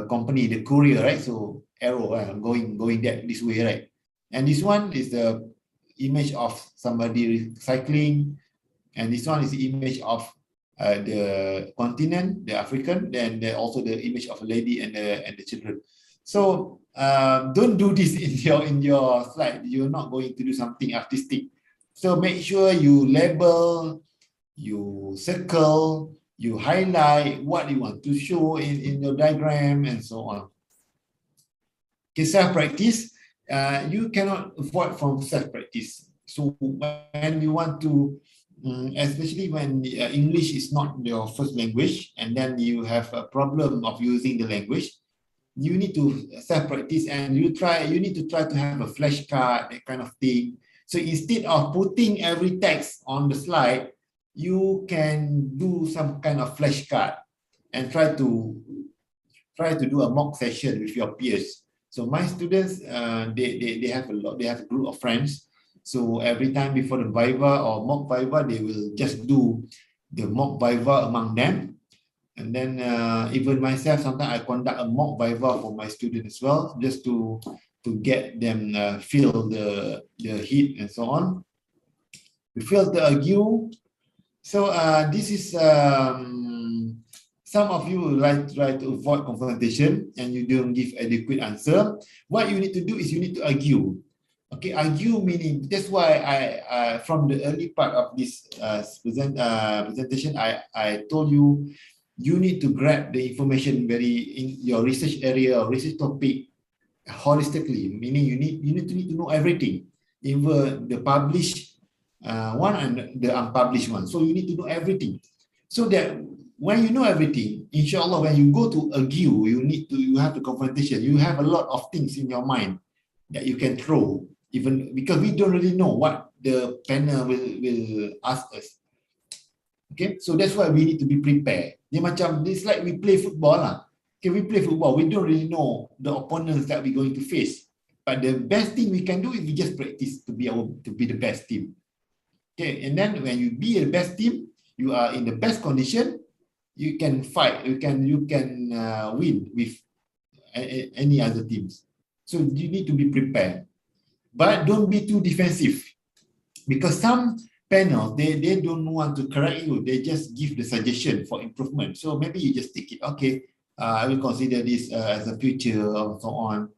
company, the courier, right? So arrow going this way, right? And this one is the image of somebody cycling, and this one is the image of the continent, the African, then also the image of a lady and the children. So don't do this in your slide. You're not going to do something artistic. So make sure you label, you circle, you highlight what you want to show in your diagram and so on. Okay, self-practice. You cannot avoid from self-practice. So when you want to, especially when English is not your first language, and then you have a problem of using the language, you need to self-practice, and you need to try to have a flashcard, that kind of thing. So instead of putting every text on the slide, you can do some kind of flashcard and try to do a mock session with your peers. So my students, they have a group of friends. So every time before the Viva or mock Viva, they will just do the mock Viva among them. And then even myself, sometimes I conduct a mock Viva for my students as well, just to get them feel the heat and so on. We feel the ague. So this is some of you like try to avoid confrontation and you don't give adequate answer. What you need to do is you need to argue. Okay, argue meaning, that's why I from the early part of this presentation, I told you, you need to grab the information very in your research area or research topic holistically, meaning you need to know everything, even the published one and the unpublished one. So you need to know everything. So that when you know everything, inshallah, when you go to argue, you have the confrontation. You have a lot of things in your mind that you can throw, even because we don't really know what the panel will ask us. Okay, so that's why we need to be prepared. Dia macam, it's like we play football lah. Okay, we play football. We don't really know the opponents that we're going to face. But the best thing we can do is we just practice to be the best team. Okay, and then when you be the best team, you are in the best condition, you can fight, you can win with any other teams. So you need to be prepared, but don't be too defensive, because some panels they don't want to correct you, they just give the suggestion for improvement. So maybe you just take it, okay, I will consider this as a future or so on.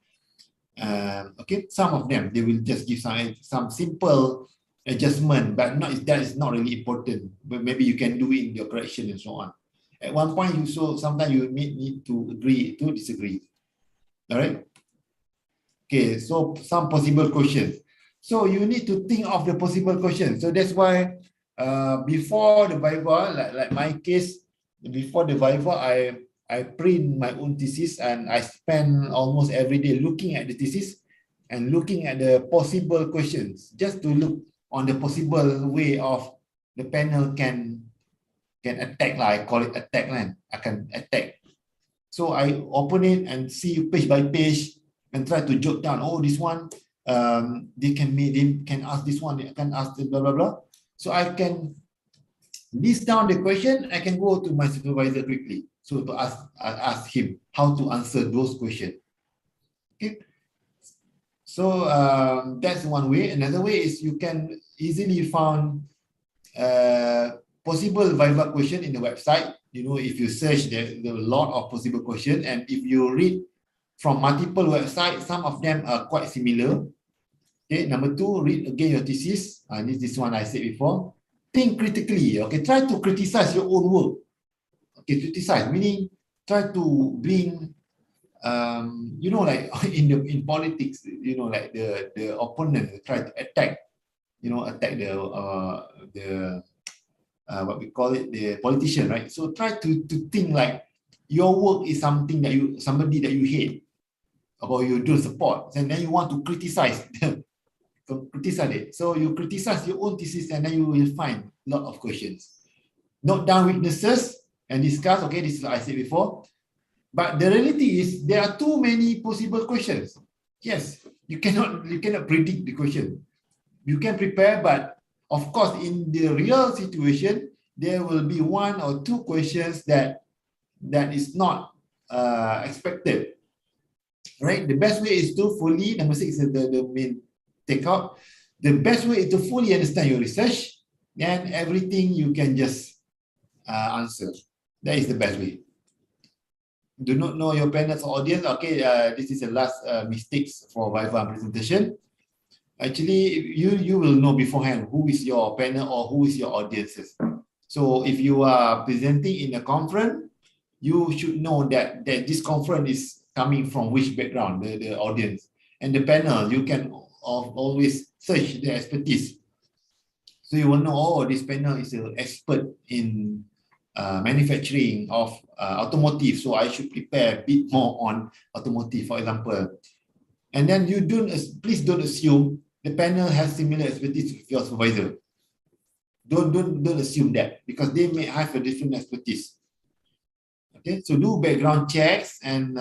Okay, some of them they will just give some simple adjustment, but that is not really important, but maybe you can do it in your correction and so on. At one point, sometimes you need to agree to disagree. All right. Okay, so some possible questions. So you need to think of the possible questions. So that's why before the Viva, like my case, before the Viva, I print my own thesis and I spend almost every day looking at the thesis and looking at the possible questions, just to look on the possible way of the panel can attack lah. I call it attack lah. I can attack. So I open it and see page by page and try to jot down. Oh, this one, they can ask this one. They can ask the blah blah blah. So I can list down the question. I can go to my supervisor quickly. So to ask him how to answer those questions. Okay. So that's one way. Another way is you can easily find possible Viva question in the website. You know, if you search, there are a lot of possible questions, and if you read from multiple websites, some of them are quite similar. Okay, number two, read again your thesis. This one I said before. Think critically. Okay, try to criticize your own work. Okay, criticize meaning try to bring, you know, like in politics, you know, like the opponent try to attack, you know, attack the what we call it, the politician, right? So try to think like your work is something that somebody that you hate or you don't support, and then you want to criticize them. Criticize it. So you criticize your own thesis, and then you will find a lot of questions. Note down weaknesses and discuss. Okay, this is what I said before. But the reality is there are too many possible questions. Yes, you cannot predict the question. You can prepare, but of course, in the real situation, there will be one or two questions that is not expected. Right? The best way is to fully, number 6 is the main takeout. The best way is to fully understand your research, and everything you can just answer. That is the best way. Do not know your panel's audience. Okay, this is the last mistakes for Viva presentation. Actually, you will know beforehand who is your panel or who is your audiences. So if you are presenting in a conference, you should know that this conference is coming from which background, the audience. And the panel, you can always search the expertise. So you will know, oh, this panel is an expert in manufacturing of automotive, so I should prepare a bit more on automotive, for example. And then please don't assume the panel has similar expertise with your supervisor. Don't assume that, because they may have a different expertise. Okay, so do background checks and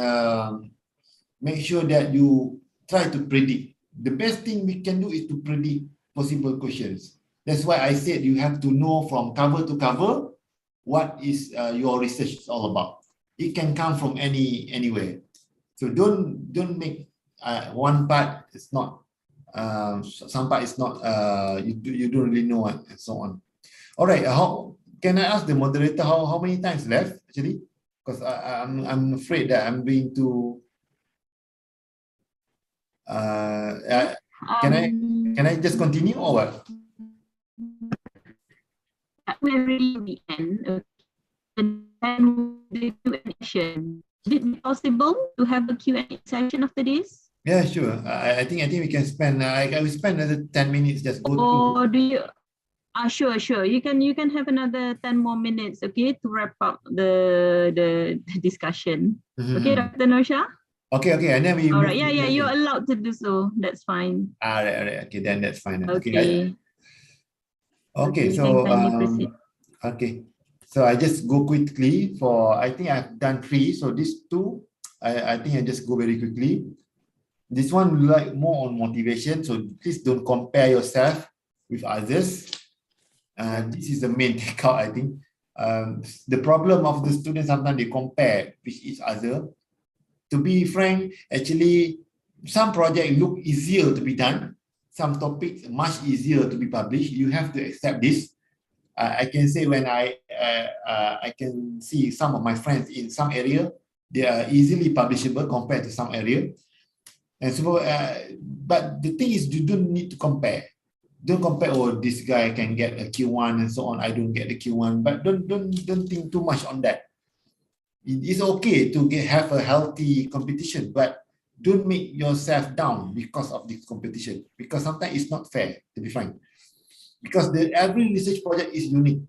make sure that you try to predict. The best thing we can do is to predict possible questions. That's why I said you have to know from cover to cover what is your research is all about. It can come from anywhere. So don't make one part is not some part is not you don't really know, and so on. All right, how can I ask the moderator how many times left actually? because I'm afraid that I'm going to. Can I just continue or what? We're really the end. And then the Q&A session. Would it be possible to have a Q&A session after this? Yeah, sure. I think we can spend. I will spend another 10 minutes just go through. Or do you? Sure. You can have another 10 more minutes, okay, to wrap up the discussion. Okay, Dr. Nosha? Okay, and then we. All right. Yeah. You're allowed to do so. That's fine. All right. Okay, then that's fine. Okay. Okay. So okay. So I just go quickly for. I think I've done 3. So these 2, I think I just go very quickly. This one like more on motivation. So please don't compare yourself with others. This is the main takeout, I think. The problem of the students, sometimes they compare with each other. To be frank, actually, some projects look easier to be done. Some topics much easier to be published. You have to accept this. I can say when I can see some of my friends in some area, they are easily publishable compared to some area. And so, but the thing is, you don't need to compare. Don't compare. Oh, this guy can get a Q1 and so on. I don't get the Q1. But don't think too much on that. It is okay to have a healthy competition, but don't make yourself down because of this competition. Because sometimes it's not fair, to be frank. Because every research project is unique.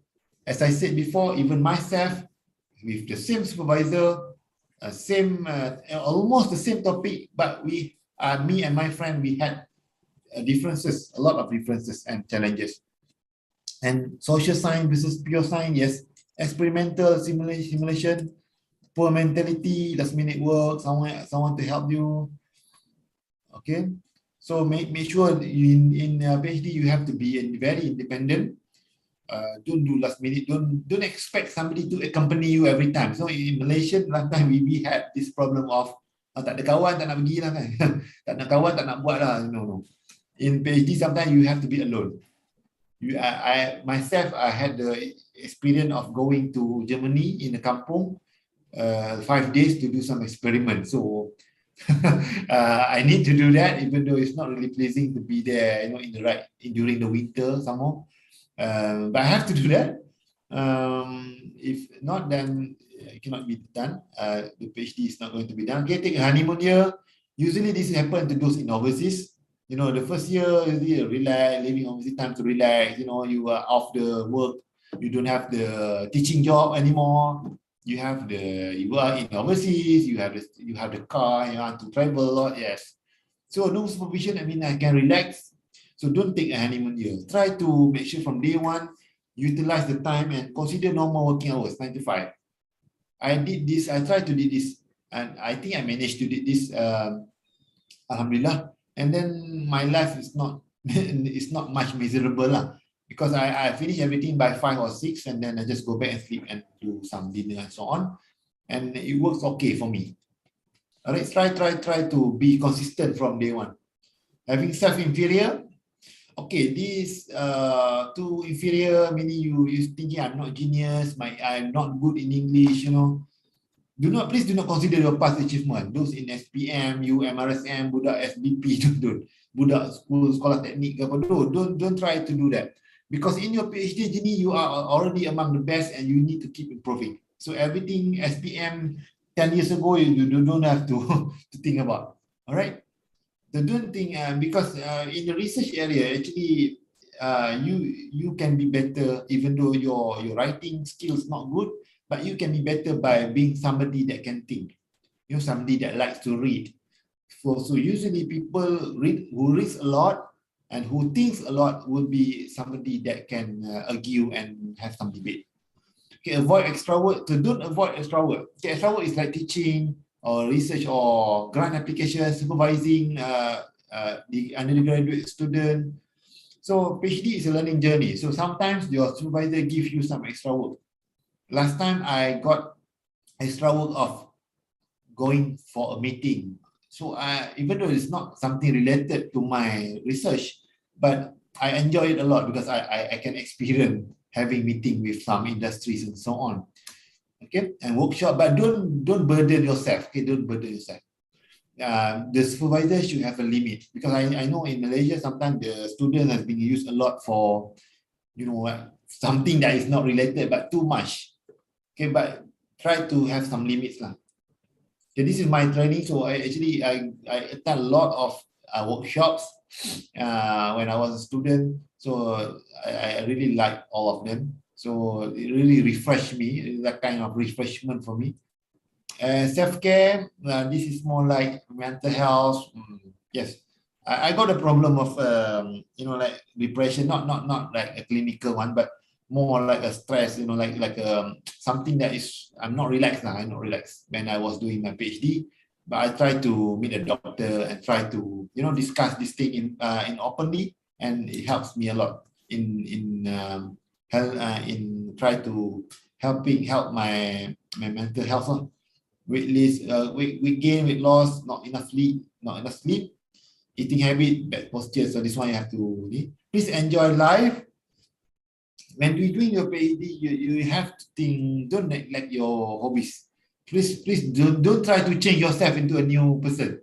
As I said before, even myself, with the same supervisor, almost the same topic, but me and my friend, we had differences, a lot of differences and challenges. And social science versus pure science, yes. Experimental simulation, poor mentality, last minute work, someone to help you. Okay. So make sure in PhD you have to be very independent. Don't do last minute. Don't expect somebody to accompany you every time. So in Malaysia last time we had this problem of tak ada kawan tak nak pergi lah kan. Tak nak kawan tak nak buat lah. No. In PhD sometimes you have to be alone. I myself had the experience of going to Germany in a kampung 5 days to do some experiment. So I need to do that, even though it's not really pleasing to be there, during the winter somehow. But I have to do that. If not, then it cannot be done. The PhD is not going to be done. Okay, take a honeymoon year. Usually this happens to those in overseas. The first year, you relax, living overseas time to relax. You are off the work. You don't have the teaching job anymore. You are in overseas. You have the car. You want to travel a lot. Yes. So no supervision. I can relax. So don't take a honeymoon year. Try to make sure from day one, utilize the time and consider normal working hours, 9 to 5. I did this. I tried to do this, and I think I managed to do this. Alhamdulillah. And then my life is not much miserable lah. Because I finish everything by 5 or 6, and then I just go back and sleep and do some dinner and so on, and it works okay for me. All right, try to be consistent from day one. Having self-inferior, okay, this too inferior, meaning you thinking I'm not genius, I'm not good in English, Please do not consider your past achievement. Those in SPM, MRSM, budak SBP, don't. Budak sekolah teknik ke apa, don't try to do that. Because in your PhD journey, you are already among the best and you need to keep improving. So everything SPM 10 years ago, you don't have to think about. All right? So don't think, because in the research area, actually, you can be better even though your writing skills not good, but you can be better by being somebody that can think. Somebody that likes to read. So usually people who reads a lot and who thinks a lot will be somebody that can argue and have some debate. Okay, avoid extra work. So don't avoid extra work. Okay, extra work is like teaching or research or grant application, supervising the undergraduate student. So PhD is a learning journey. So sometimes your supervisor gives you some extra work. Last time I got extra work of going for a meeting. So even though it's not something related to my research, but I enjoy it a lot because I can experience having meeting with some industries and so on. Okay, and workshop, but don't burden yourself. Okay, don't burden yourself. The supervisor should have a limit, because I know in Malaysia sometimes the student has been used a lot for, you know, something that is not related but too much. Okay, but try to have some limits lah. Okay, this is my training, so I attend a lot of workshops when I was a student. So I really like all of them. So it really refreshed me. That kind of refreshment for me. Self-care, this is more like mental health. Yes, I got a problem of you know, like depression, not like a clinical one, but more like a stress, you know, like something that is, I'm not relaxed now. I'm not relaxed when I was doing my PhD, but I try to meet a doctor and try to, you know, discuss this thing in openly, and it helps me a lot in try to help my mental health. Weight gain, weight loss, not enough sleep, eating habit, bad posture. So this one you have to please enjoy life. When you're doing your PhD, you have to think, don't neglect your hobbies. Please don't try to change yourself into a new person.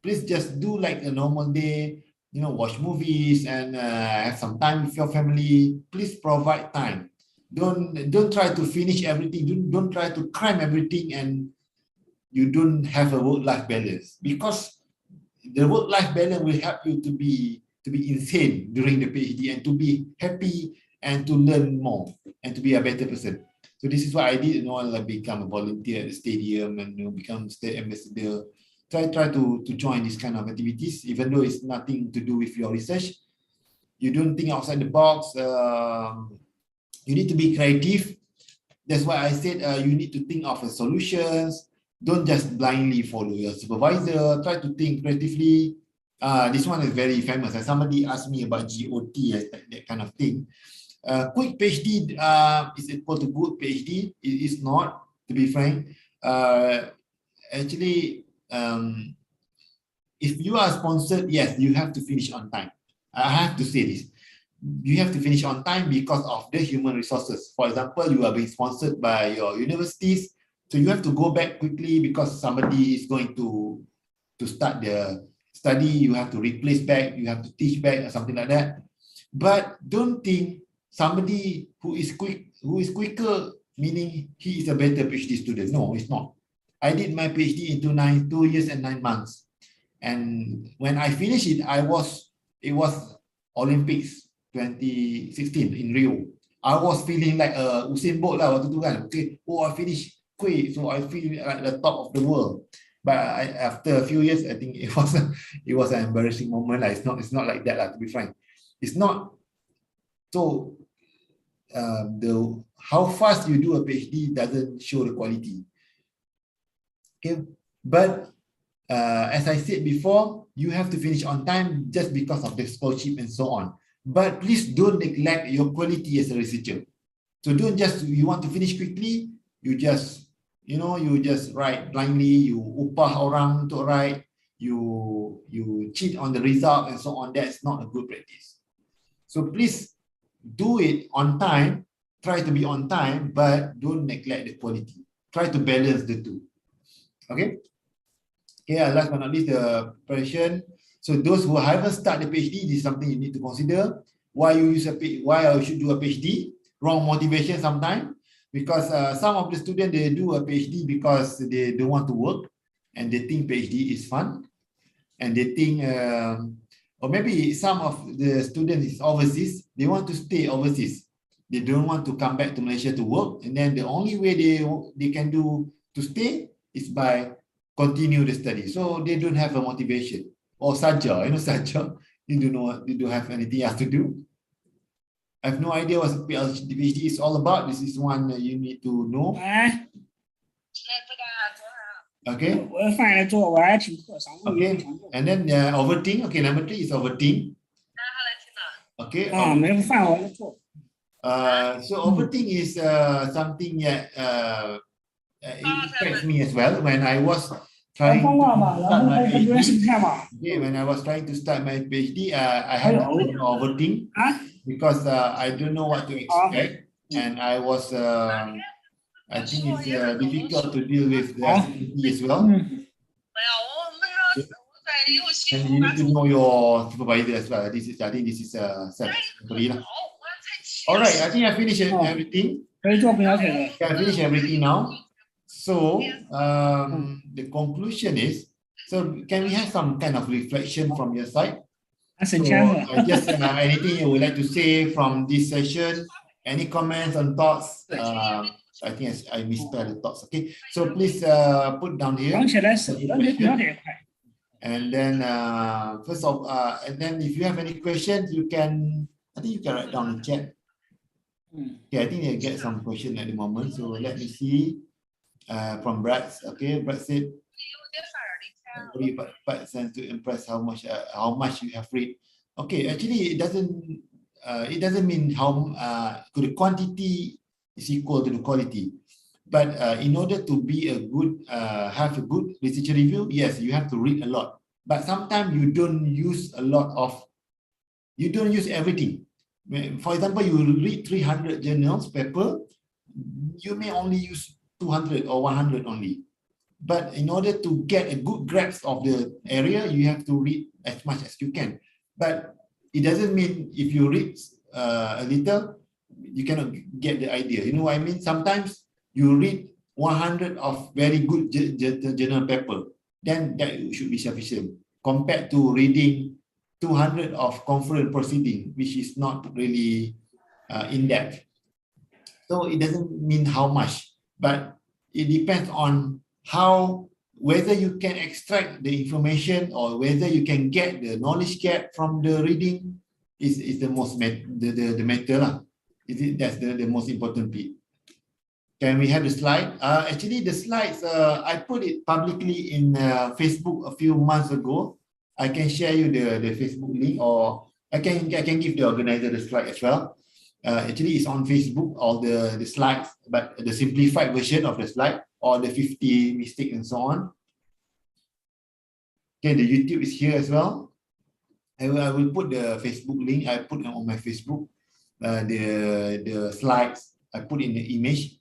Please just do like a normal day, you know, watch movies and have some time with your family. Please provide time. Don't try to finish everything. Don't try to cram everything and you don't have a work-life balance, because the work-life balance will help you to be insane during the PhD and to be happy and to learn more and to be a better person. So this is what I did. You know, I become a volunteer at the stadium and, you know, become state ambassador. Try to join this kind of activities, even though it's nothing to do with your research. You don't think outside the box. You need to be creative. That's why I said you need to think of solutions. Don't just blindly follow your supervisor. Try to think creatively. This one is very famous. And somebody asked me about GOT, that kind of thing. Quick PhD is equal to good PhD. It is not, to be frank. Actually, if you are sponsored, yes, you have to finish on time. I have to say this. You have to finish on time because of the human resources. For example, you are being sponsored by your universities, so you have to go back quickly because somebody is going to start their study. You have to replace back, you have to teach back or something like that. But don't think somebody who is quicker, meaning he is a better PhD student. No, it's not. I did my PhD in 2 years and 9 months. And when I finished it, it was Olympics 2016 in Rio. I was feeling like Usain Bolt lah waktu tu kan. Okay, I finished quick, so I feel like the top of the world. But after a few years, I think it was an embarrassing moment. It's not like that lah, to be frank. It's not. So how fast you do a PhD doesn't show the quality. Okay, but as I said before, you have to finish on time just because of the scholarship and so on. But please don't neglect your quality as a researcher. So don't just, you want to finish quickly, you just write blindly, you upah orang untuk write, you cheat on the result and so on. That's not a good practice. So please do it on time, try to be on time, but don't neglect the quality. Try to balance the two. Okay. Okay, last but not least, the preparation. So those who haven't started the PhD, this is something you need to consider. Why I should do a PhD? Wrong motivation sometimes, because some of the students, they do a PhD because they don't want to work and they think PhD is fun, and they think, or maybe some of the students is overseas, they want to stay overseas. They don't want to come back to Malaysia to work, and then the only way they can do to stay is by continue the study. So they don't have a motivation. Or saja, saja, you don't have anything else to do. I have no idea what PhD is all about. This is one that you need to know. Okay. Okay. And then overthink. Okay, number 3 is overthink. Okay. So overthink is something that it affects me as well. When I was trying to start my PhD, when I was trying to start my PhD, I had to overthink because I don't know what to expect, and I was I think it's difficult to deal with the security as well. And you need to know your supervisor as well. I think this is self-explanatory. All right, I think I finished everything. I finished everything now. So the conclusion is, so can we have some kind of reflection from your side? So just anything you would like to say from this session? Any comments on thoughts? I think I misspelled the thoughts. Okay, so please put down here. And then first of and then if you have any questions, you can, I think you can write down in chat. Okay, I think I get some question at the moment. So let me see from Brad. Okay, Brad said, but sense to impress how much you have read. Okay, actually it doesn't mean how the quantity is equal to the quality. But in order to be a good, have a good literature review, yes, you have to read a lot. But sometimes you don't use you don't use everything. For example, you read 300 journals paper, you may only use 200 or 100 only. But in order to get a good grasp of the area, you have to read as much as you can. But it doesn't mean if you read a little, you cannot get the idea. You know what I mean? Sometimes you read 100 of very good journal paper, then that should be sufficient compared to reading 200 of conference proceeding, which is not really in-depth. So it doesn't mean how much, but it depends on whether you can extract the information or whether you can get the knowledge gap from the reading is the most the matter lah. That's the most important bit. Can we have the slide? Actually, the slides, I put it publicly in Facebook a few months ago. I can share you the Facebook link, or I can give the organizer the slide as well. Actually, it's on Facebook, all the slides, but the simplified version of the slide, or the 50 mistakes and so on. Okay, the YouTube is here as well. I will put the Facebook link. I put on my Facebook the slides. I put in the image.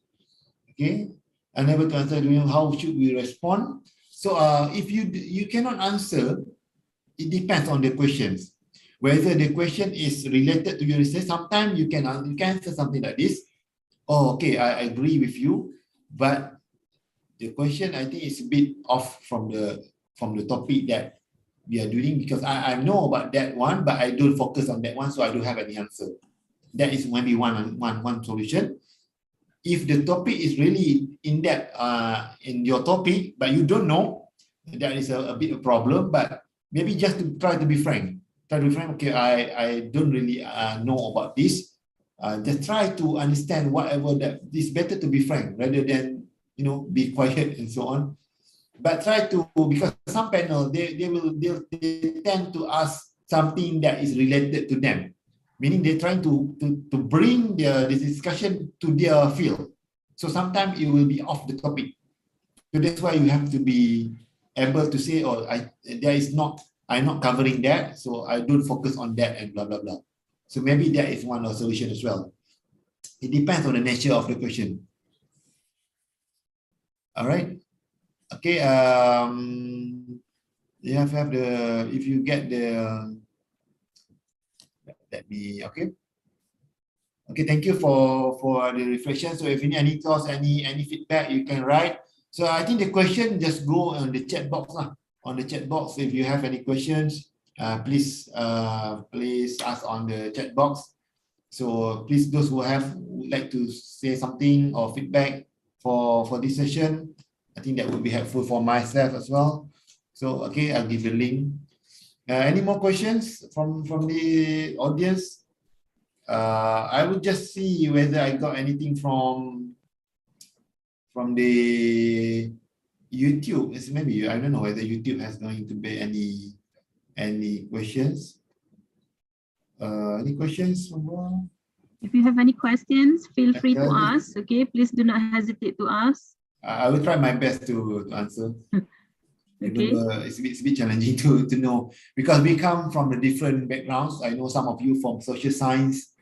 Okay, unable to answer. How should we respond? So if you cannot answer, it depends on the questions. Whether the question is related to your research, sometimes you can answer something like this. Oh, okay, I agree with you, but the question I think is a bit off from the topic that we are doing, because I know about that one, but I don't focus on that one, so I don't have any answer. That is maybe one solution. If the topic is really in depth in your topic, but you don't know, that is a bit of a problem. But maybe just to try to be frank. Okay, I don't really know about this. Just try to understand whatever that. It's better to be frank rather than be quiet and so on. But try to, because some panel they tend to ask something that is related to them, meaning they're trying to bring this discussion to their field. So sometimes it will be off the topic. So that's why you have to be able to say, oh, I'm not covering that, so I don't focus on that and blah blah blah. So maybe that is one of the solution as well. It depends on the nature of the question. All right. Okay. You have the, if you get the, let me, okay. Okay, thank you for the reflection. So if you need any thoughts, any feedback, you can write. So I think the question just go on the chat box lah. On the chat box, if you have any questions, please ask on the chat box. So please, those who would like to say something or feedback for this session, I think that would be helpful for myself as well. So okay, I'll give the link. Any more questions from the audience? I will just see whether I got anything from the YouTube. It's maybe, I don't know whether YouTube has going to be any questions. Any questions? If you have any questions, feel free to ask. Okay, please do not hesitate to ask. I will try my best to answer. Okay. It's a bit challenging to know, because we come from the different backgrounds. I know some of you from social science,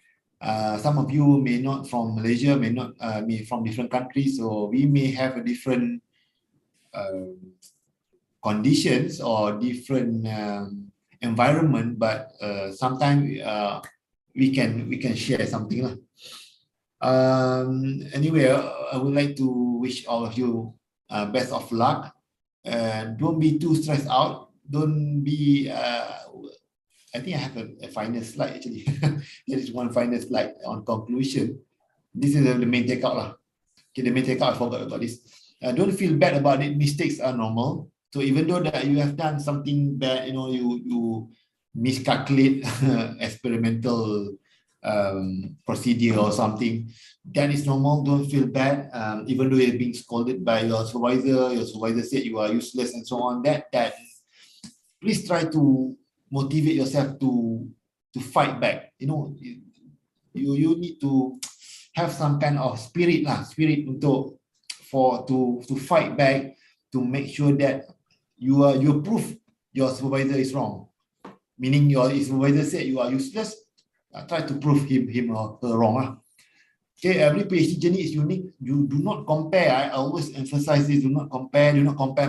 Some of you may not from Malaysia, may not may from different countries, so we may have a different conditions or different environment, but sometimes we can share something lah. Anyway, I would like to wish all of you best of luck. Don't be too stressed out. Don't be. I think I have a final slide actually. There is one final slide on conclusion. This is the main takeout lah. Okay, the main takeout, I forgot about this. Don't feel bad about it. Mistakes are normal. So even though that you have done something bad, you know, you miscalculate experimental procedure or something, that is normal. Don't feel bad. Even though you're being scolded by your supervisor said you are useless and so on. That please try to motivate yourself to fight back. You know, you need to have some kind of spirit untuk to fight back, to make sure that you prove your supervisor is wrong. Meaning your supervisor said you are useless, try to prove him or her wrong. Okay, every PhD journey is unique. You do not compare. I always emphasize this, do not compare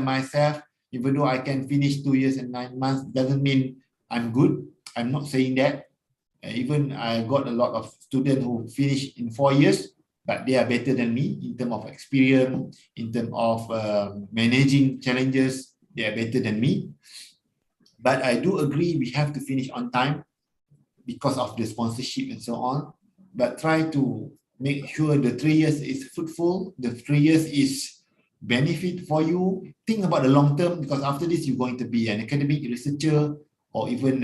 myself. Even though I can finish 2 years and 9 months, doesn't mean I'm good. I'm not saying that. Even I got a lot of students who finish in 4 years, but they are better than me in terms of experience, in terms of managing challenges. They are better than me. But I do agree we have to finish on time because of the sponsorship and so on. But try to make sure the 3 years is fruitful. The 3 years is benefit for you. Think about the long term, because after this you're going to be an academic researcher, or even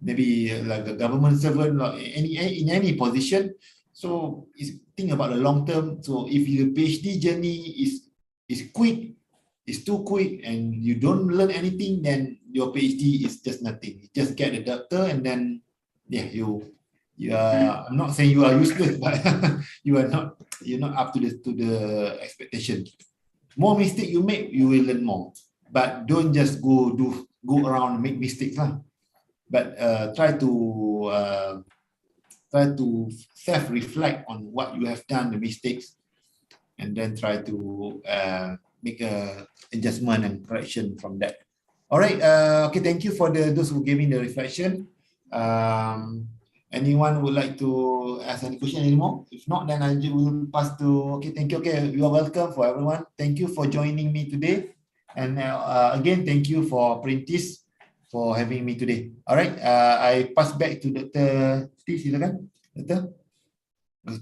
maybe like a government servant, or in any position. So think about the long term. So if your PhD journey is quick, is too quick, and you don't learn anything, then your PhD is just nothing. You just get a doctor, and then you are, I'm not saying you are useless, but you're not up to the expectation. More mistake you make, you will learn more. But don't just go around and make mistakes lah. But try to self-reflect on what you have done, the mistakes, and then try to make a adjustment and correction from that. All right. Okay. Thank you for those who gave me the reflection. Anyone would like to ask any question anymore? If not, then I will pass to. Okay. Thank you. Okay. You are welcome for everyone. Thank you for joining me today. And again, thank you for Perintis for having me today. All right. I pass back to Dr. T. Silakan. Dr.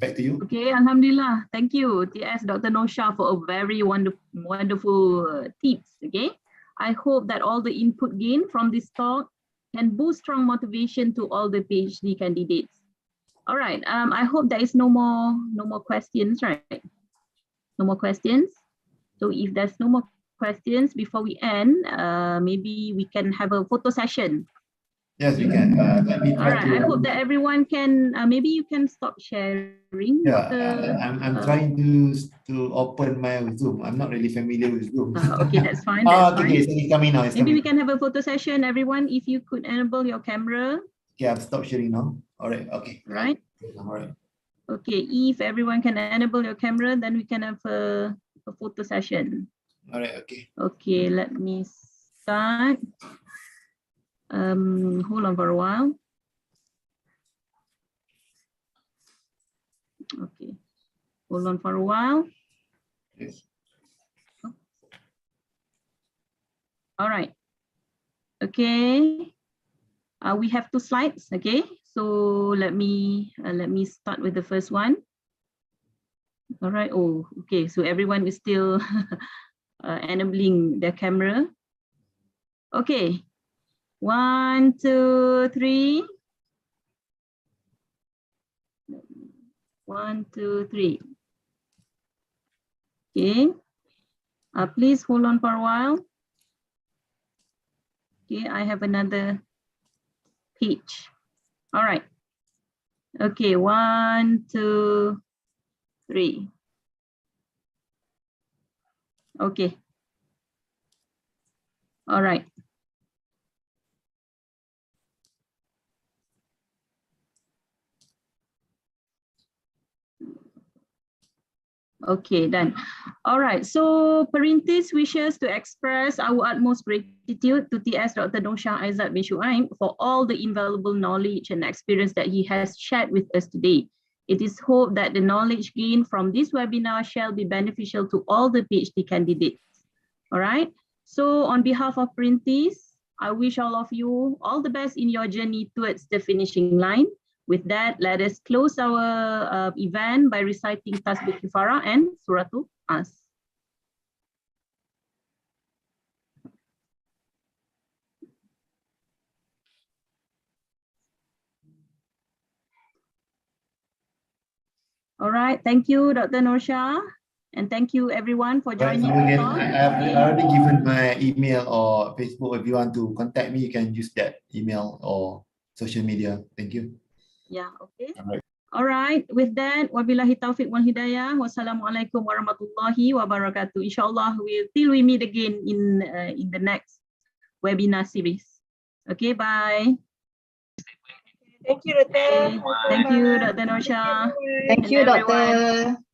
Back to you. Okay, Alhamdulillah. Thank you, TS Dr. Nosha, for a very wonderful tips. Okay, I hope that all the input gained from this talk can boost strong motivation to all the PhD candidates. All right. I hope there is no more questions, right? No more questions. So if there's no more questions before we end, maybe we can have a photo session. Yes, we can. Let me try. All right. I hope that everyone can. Maybe you can stop sharing. Yeah, I'm trying to open my Zoom. I'm not really familiar with Zoom. Okay, that's fine. That's okay, so it's coming now. Maybe we can have a photo session. Everyone, if you could enable your camera. Okay, I've stopped sharing now. All right. Okay. Right. All right. Okay, if everyone can enable your camera, then we can have a photo session. All right. Okay. Okay, let me start. Hold on for a while. Okay, hold on for a while. Yes. All right. Okay. We have 2 slides. Okay, so let me start with the first one. All right. Oh, okay. So everyone is still enabling their camera. Okay. 1, 2, 3. 1, 2, 3. Okay. Please hold on for a while. Okay, I have another page. All right. Okay, 1, 2, 3. Okay. All right. Okay, done. All right, so Perintis wishes to express our utmost gratitude to TS Dr. Nosha Aizat bin Shuaib for all the invaluable knowledge and experience that he has shared with us today. It is hoped that the knowledge gained from this webinar shall be beneficial to all the PhD candidates. All right, so on behalf of Perintis, I wish all of you all the best in your journey towards the finishing line. With that, let us close our event by reciting Tasbih Kifara and Suratul As. All right, thank you, Dr. Norsha, and thank you everyone for joining Right, so again, us. I've already given my email or Facebook. If you want to contact me, you can use that email or social media. Thank you. Yeah, okay. All right. All right, with that, wabillahi taufiq wal hidayah. Wassalamualaikum warahmatullahi wabarakatuh. Inshallah, till we meet again in the next webinar series. Okay, bye. Thank you, Dr. Okay. Thank you, Dr. Norsha. Thank you, everyone. Doctor.